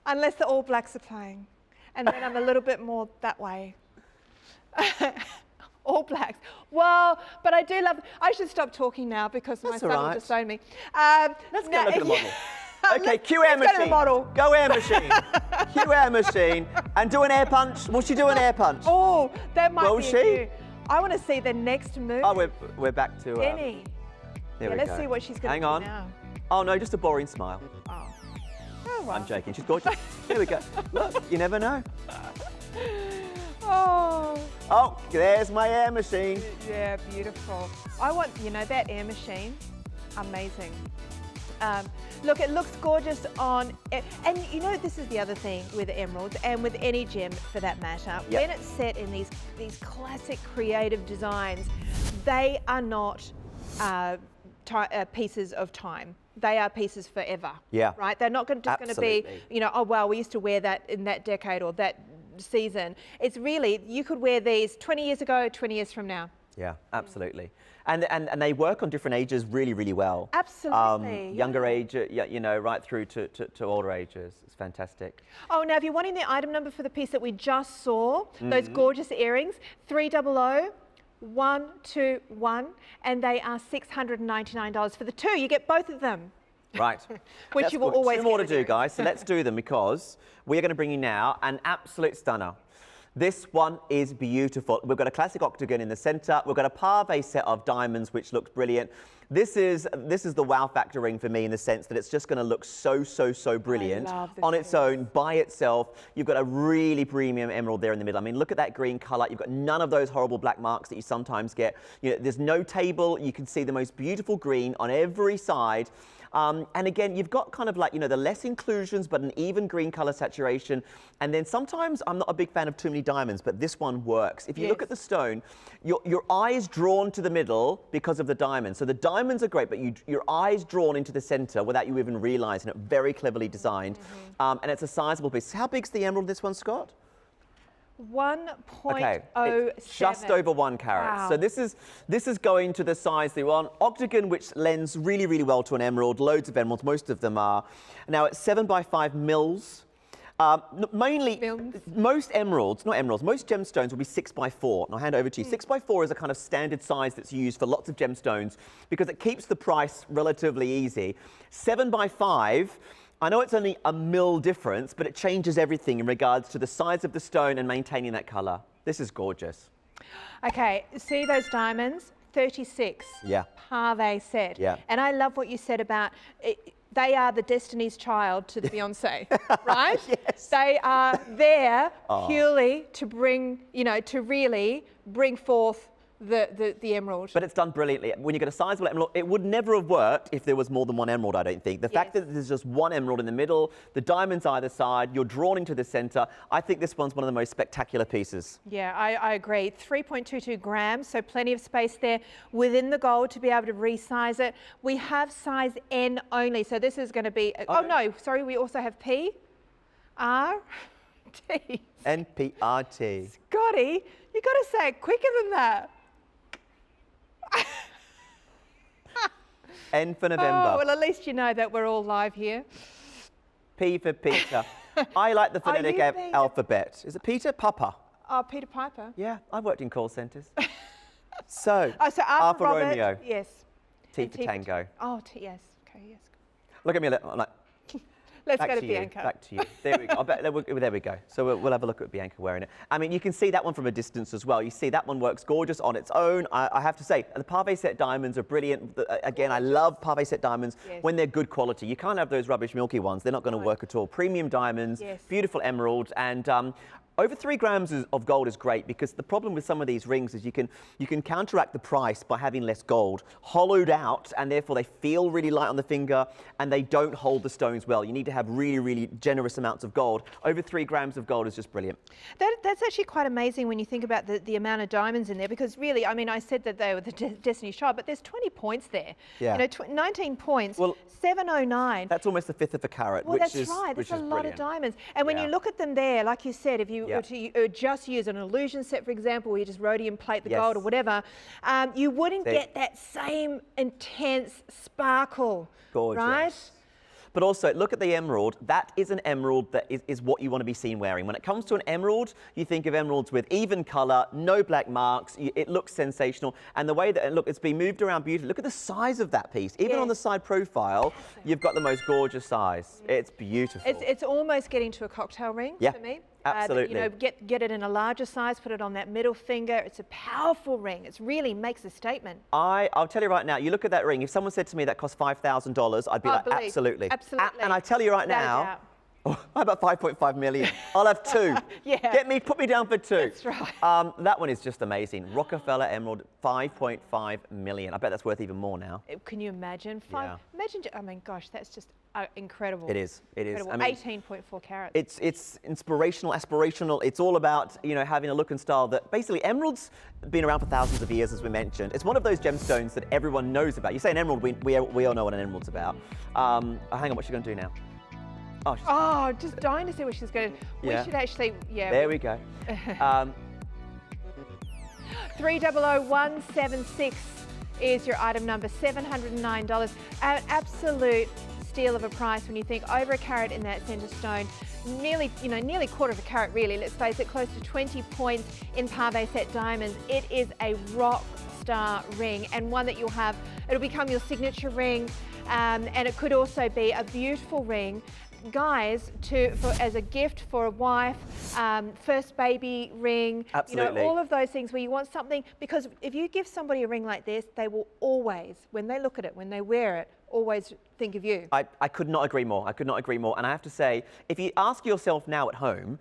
Unless the All Blacks are playing, and then I'm a little bit more that way. All Blacks. Well, but I do love. I should stop talking now because my That's son all will right. disown me. Let's go look at the model. Okay, cue let's air go machine. to the model. Go air machine. Cue air machine. And do an air punch. Will she do an air punch? Oh, that might Will be. she? A few. I want to see the next move. Oh, we're back to. Denny. There we Let's go. see what she's going Hang to do on. now. Oh no, just a boring smile. Oh. Oh, well. I'm joking. She's gorgeous. There we go. Look, you never know. Oh. Oh, there's my air machine. Yeah, beautiful. I want, you know, that air machine, amazing. Look, it looks gorgeous on, and you know, this is the other thing with emeralds and with any gem for that matter. Yep. When it's set in these classic creative designs, they are not pieces of time. They are pieces forever. Yeah. Right? They're not just going to be, Absolutely. you know, oh, well, we used to wear that in that decade or that season. It's really, you could wear these 20 years ago, 20 years from now. Yeah, absolutely. And they work on different ages really, really well. Absolutely, Younger yeah. age, you know, right through to older ages. It's fantastic. Oh, now if you're wanting the item number for the piece that we just saw, those gorgeous earrings, 300 121, and they are $699 for the two. You get both of them. Right. Which That's you will good. always Two more get to do, with guys. So let's do them, because we're going to bring you now an absolute stunner. This one is beautiful. We've got a classic octagon in the center. We've got a pave set of diamonds, which looks brilliant. This is the wow factor ring for me, in the sense that it's just going to look so brilliant love this on its own, by itself. You've got a really premium emerald there in the middle. I mean, look at that green color. You've got none of those horrible black marks that you sometimes get. You know, there's no table. You can see the most beautiful green on every side. And again, you've got kind of like, you know, the less inclusions, but an even green color saturation. And then sometimes I'm not a big fan of too many diamonds, but this one works. If you look at the stone, your eye is drawn to the middle because of the diamonds. So the diamonds are great, but your eye is drawn into the center without you even realizing it. Very cleverly designed. And it's a sizable piece. How big's the emerald, this one, Scott? 1.07. Okay, it's just over 1 carat. Wow. So this is going to the size that you want. Octagon, which lends really well to an emerald. Loads of emeralds, most of them are. Now it's 7 by 5 mils. Mainly, most emeralds, not emeralds, most gemstones will be 6 by 4. And I'll hand over to you. 6 by 4 is a kind of standard size that's used for lots of gemstones because it keeps the price relatively easy. 7 by 5. I know it's only a mil difference, but it changes everything in regards to the size of the stone and maintaining that color. This is gorgeous. Okay, see those diamonds? 36. Yeah. Pave set. Yeah. And I love what you said about it, they are the Destiny's Child to the Beyonce, right? Yes. They are there purely to bring, you know, to really bring forth the emerald. But it's done brilliantly. When you get a sizable emerald, it would never have worked if there was more than one emerald, I don't think. The fact that there's just one emerald in the middle, the diamonds either side, you're drawn into the center. I think this one's one of the most spectacular pieces. Yeah, I agree. 3.22 grams, so plenty of space there within the gold to be able to resize it. We have size N only, so this is going to be, oh no, sorry, we also have P, R, T. NPRT. Scotty, you got to say it quicker than that. N for November. Oh, well, at least you know that we're all live here. P for Peter. I like the phonetic you being alphabet. Is it Peter? Papa. Oh, Peter Piper. Yeah, I've worked in call centres. So, So R for Robert, Romeo. Yes. T And for Tango. Oh, yes. Okay, yes. Look at me, I'm like, Let's back go to to Bianca. you, back to you. There we go. There we go. So we'll have a look at Bianca wearing it. I mean, you can see that one from a distance as well. You see that one works gorgeous on its own. I have to say, the pave set diamonds are brilliant. Again, I love pave set diamonds when they're good quality. You can't have those rubbish milky ones. They're not going to work at all. Premium diamonds, beautiful emerald, and over 3 grams of gold is great because the problem with some of these rings is you can counteract the price by having less gold, hollowed out, and therefore they feel really light on the finger and they don't hold the stones well. You need to have really, really generous amounts of gold. Over 3 grams of gold is just brilliant. That's actually quite amazing when you think about the amount of diamonds in there, because really, I mean, I said that they were the Destiny Child, but there's 20 points there. Yeah. You know, 19 points, well, 709. That's almost a fifth of a carat, well, that's right. That's a lot of diamonds. And when you look at them there, like you said, if you were to just use an illusion set, for example, where you just rhodium plate the gold or whatever, you wouldn't get that same intense sparkle. Gorgeous. Right? But also, look at the emerald. That is an emerald that is what you want to be seen wearing. When it comes to an emerald, you think of emeralds with even color, no black marks. It looks sensational. And the way that, look, it's been moved around beautifully. Look at the size of that piece. Even on the side profile, you've got the most gorgeous size. It's beautiful. It's almost getting to a cocktail ring for me. Absolutely. You know, get it in a larger size, put it on that middle finger. It's a powerful ring. It really makes a statement. I'll tell you right now, you look at that ring, if someone said to me that cost $5,000, I'd be like, absolutely. Absolutely. And I tell you right now, how about 5.5 million? I'll have 2. Put me down for 2. That's right. That one is just amazing. Rockefeller Emerald, 5.5 million. I bet that's worth even more now. Can you imagine? Imagine, I mean, gosh, that's just incredible. It is. It is. Incredible. I mean, 18.4 carats. It's inspirational, aspirational. It's all about, you know, having a look and style that basically emeralds been around for thousands of years, as we mentioned. It's one of those gemstones that everyone knows about. You say an emerald, we all know what an emerald's about. Hang on, what's she going to do now? Oh, just dying to see what she's going to do. We should actually, There we go. 300176 is your item number, $709. An absolute steal of a price when you think over a carat in that centre stone. Nearly a quarter of a carat really, let's face it, close to 20 points in pave set diamonds. It is a rock star ring, and one that you'll have, it'll become your signature ring, and it could also be a beautiful ring, guys, as a gift for a wife, first baby ring. Absolutely. You know, all of those things where you want something, because if you give somebody a ring like this, they will always, when they look at it, when they wear it, always think of you. I could not agree more. I could not agree more. And I have to say, if you ask yourself now at home,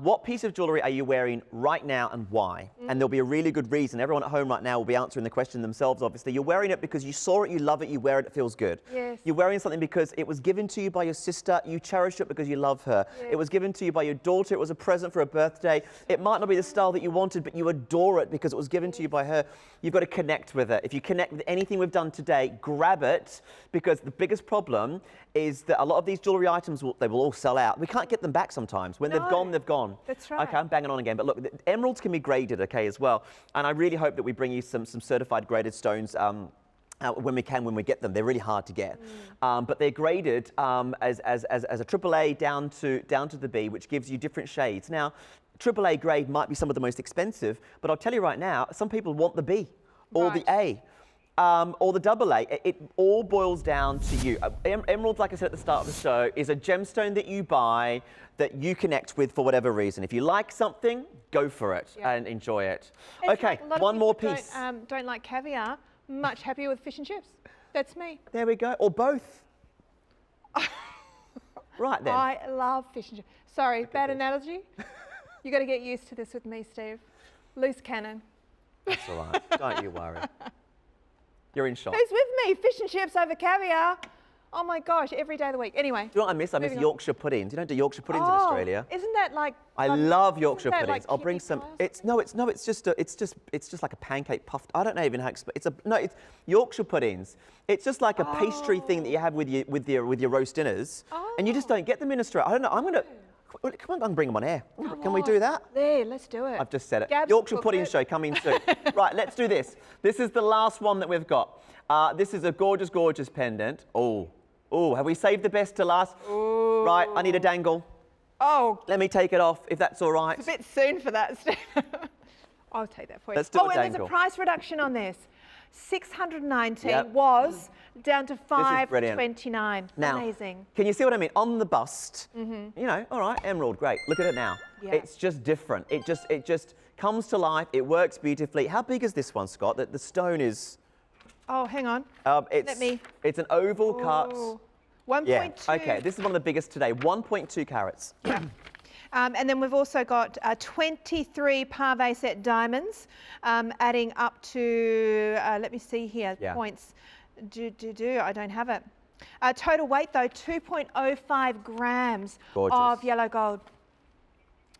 what piece of jewellery are you wearing right now and why? And there'll be a really good reason. Everyone at home right now will be answering the question themselves, obviously. You're wearing it because you saw it, you love it, you wear it, it feels good. Yes. You're wearing something because it was given to you by your sister, you cherish it because you love her. Yes. It was given to you by your daughter, it was a present for a birthday. It might not be the style that you wanted, but you adore it because it was given to you by her. You've got to connect with it. If you connect with anything we've done today, grab it, because the biggest problem is that a lot of these jewellery items, they will all sell out. We can't get them back sometimes. When they've gone, they've gone. That's right. Okay, I'm banging on again, but look, the emeralds can be graded, okay, as well. And I really hope that we bring you some certified graded stones when we get them. They're really hard to get. But they're graded as a AAA down to the B, which gives you different shades. Now, AAA grade might be some of the most expensive, but I'll tell you right now, some people want the B or the A. Or the AA. It all boils down to you. Emerald, like I said at the start of the show, is a gemstone that you buy that you connect with for whatever reason. If you like something, go for it and enjoy it. It's okay, like one more piece. Don't like caviar. Much happier with fish and chips. That's me. There we go. Or both. Right then. I love fish and chips. Sorry, bad analogy. You got to get used to this with me, Steve. Loose cannon. That's all right. Don't you worry. You're in shock. Who's with me? Fish and chips over caviar. Oh my gosh, every day of the week. Anyway. Do you know what I miss? I miss Yorkshire puddings. You don't do Yorkshire puddings in Australia. Isn't that like? I love Yorkshire puddings. Like I'll bring some. It's just like a pancake puffed. I don't know even how. It's Yorkshire puddings. It's just like a pastry thing that you have with your roast dinners, and you just don't get them in Australia. I don't know. Come on, bring them on air. Can we do that? There, let's do it. I've just said it. Gab's Yorkshire pudding show coming soon. Right, let's do this. This is the last one that we've got. This is a gorgeous, gorgeous pendant. Oh, have we saved the best to last? Ooh. Right, I need a dangle. Oh. Let me take it off, if that's all right. It's a bit soon for that, Steve. I'll take that for you. Let's do a and dangle. there's a price reduction on this. 619 was down to 529. Now, amazing. Can you see what I mean? On the bust, you know, all right, emerald, great. Look at it now. Yeah. It's just different. It just comes to life. It works beautifully. How big is this one, Scott? The stone is... Oh, hang on. It's an oval cut. 1.2. Yeah. Okay, this is one of the biggest today. 1.2 carats. And then we've also got 23 pave set diamonds, adding up to, let me see here, points. I don't have it. Total weight though, 2.05 grams of yellow gold.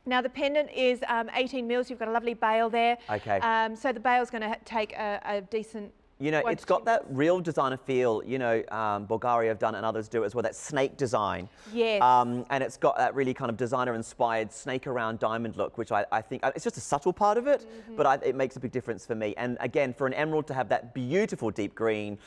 Now the pendant is 18 mils. You've got a lovely bail there. Okay. So the bail's going to take a decent. You know, it's got that real designer feel. You know, Bulgaria have done it and others do it as well. That snake design. Yes. And it's got that really kind of designer-inspired snake around diamond look, which I think it's just a subtle part of it, but it makes a big difference for me. And again, for an emerald to have that beautiful deep green.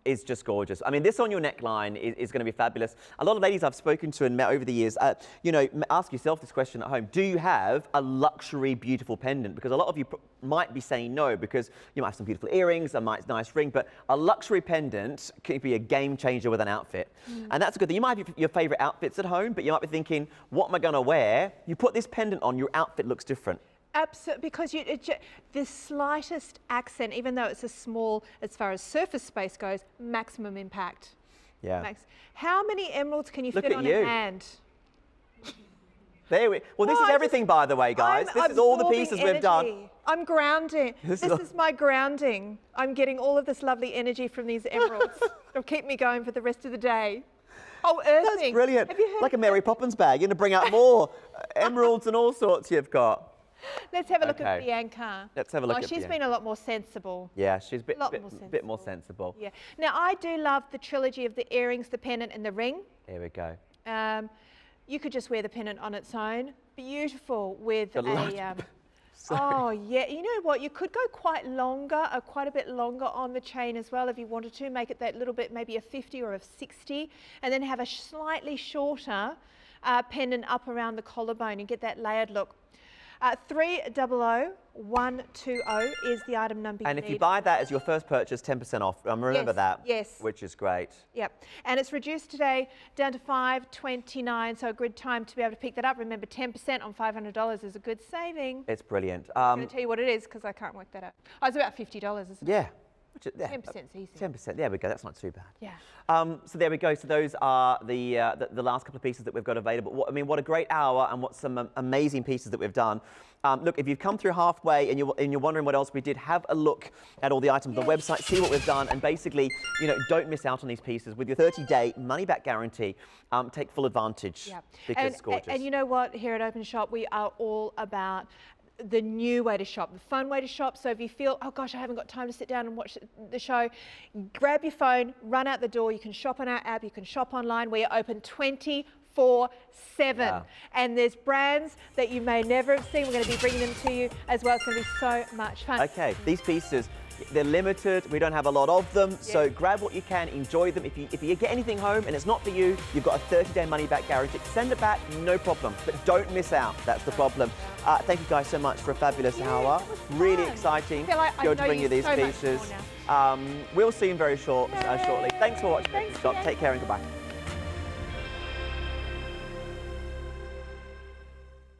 Is just gorgeous. I mean, this on your neckline is going to be fabulous. A lot of ladies I've spoken to and met over the years, you know, ask yourself this question at home. Do you have a luxury, beautiful pendant? Because a lot of you might be saying no, because you might have some beautiful earrings, a nice ring, but a luxury pendant can be a game changer with an outfit. And that's a good thing. You might have your favorite outfits at home, but you might be thinking, what am I going to wear? You put this pendant on, your outfit looks different. Absolutely, because the slightest accent, even though it's a small, as far as surface space goes, maximum impact. Yeah. How many emeralds can you fit on a hand? Well, this is everything, by the way, guys. This is all the pieces we've done. I'm grounding. This is my grounding. I'm getting all of this lovely energy from these emeralds. It'll keep me going for the rest of the day. Oh, earthing. That's brilliant. Have you heard like a Mary Poppins bag. You're going to bring out more emeralds and all sorts you've got. Let's have a look at Bianca. Let's have a look at Bianca. She's been a lot more sensible. Yeah, she's a bit more sensible. Yeah. Now, I do love the trilogy of the earrings, the pendant and the ring. Here we go. You could just wear the pendant on its own. Beautiful with oh, yeah. You know what? You could go quite a bit longer on the chain as well if you wanted to. Make it that little bit, maybe a 50 or a 60, and then have a slightly shorter pendant up around the collarbone and get that layered look. 300120 is the item number. And if you buy that as your first purchase, 10% off. Remember that. Yes. Which is great. Yep. And it's reduced today down to $5.29, so a good time to be able to pick that up. Remember, 10% on $500 is a good saving. It's brilliant. I'm going to tell you what it is because I can't work that out. Oh, it's about $50, isn't it? Yeah. 10%'s easy. 10%, there we go, that's not too bad. Yeah. So there we go, so those are the last couple of pieces that we've got available. What a great hour and what some amazing pieces that we've done. Look, if you've come through halfway and you're wondering what else we did, have a look at all the items on the website, see what we've done, and basically, you know, don't miss out on these pieces. With your 30-day money-back guarantee, take full advantage because it's gorgeous. And you know what, here at Openshop, we are all about the new way to shop, the fun way to shop. So if you feel, oh gosh, I haven't got time to sit down and watch the show, grab your phone, run out the door. You can shop on our app, you can shop online. We are open 24/7. And there's brands that you may never have seen. We're going to be bringing them to you as well. It's going to be so much fun. Okay, these pieces, they're limited. We don't have a lot of them. So grab what you can, enjoy them. If you get anything home and it's not for you, you've got a 30-day money-back guarantee. Send it back, no problem. But don't miss out. That's the problem. Thank you guys so much for a fabulous hour. Really exciting to be able to bring you these pieces. We'll see you very shortly. Thanks for watching. Take care and goodbye.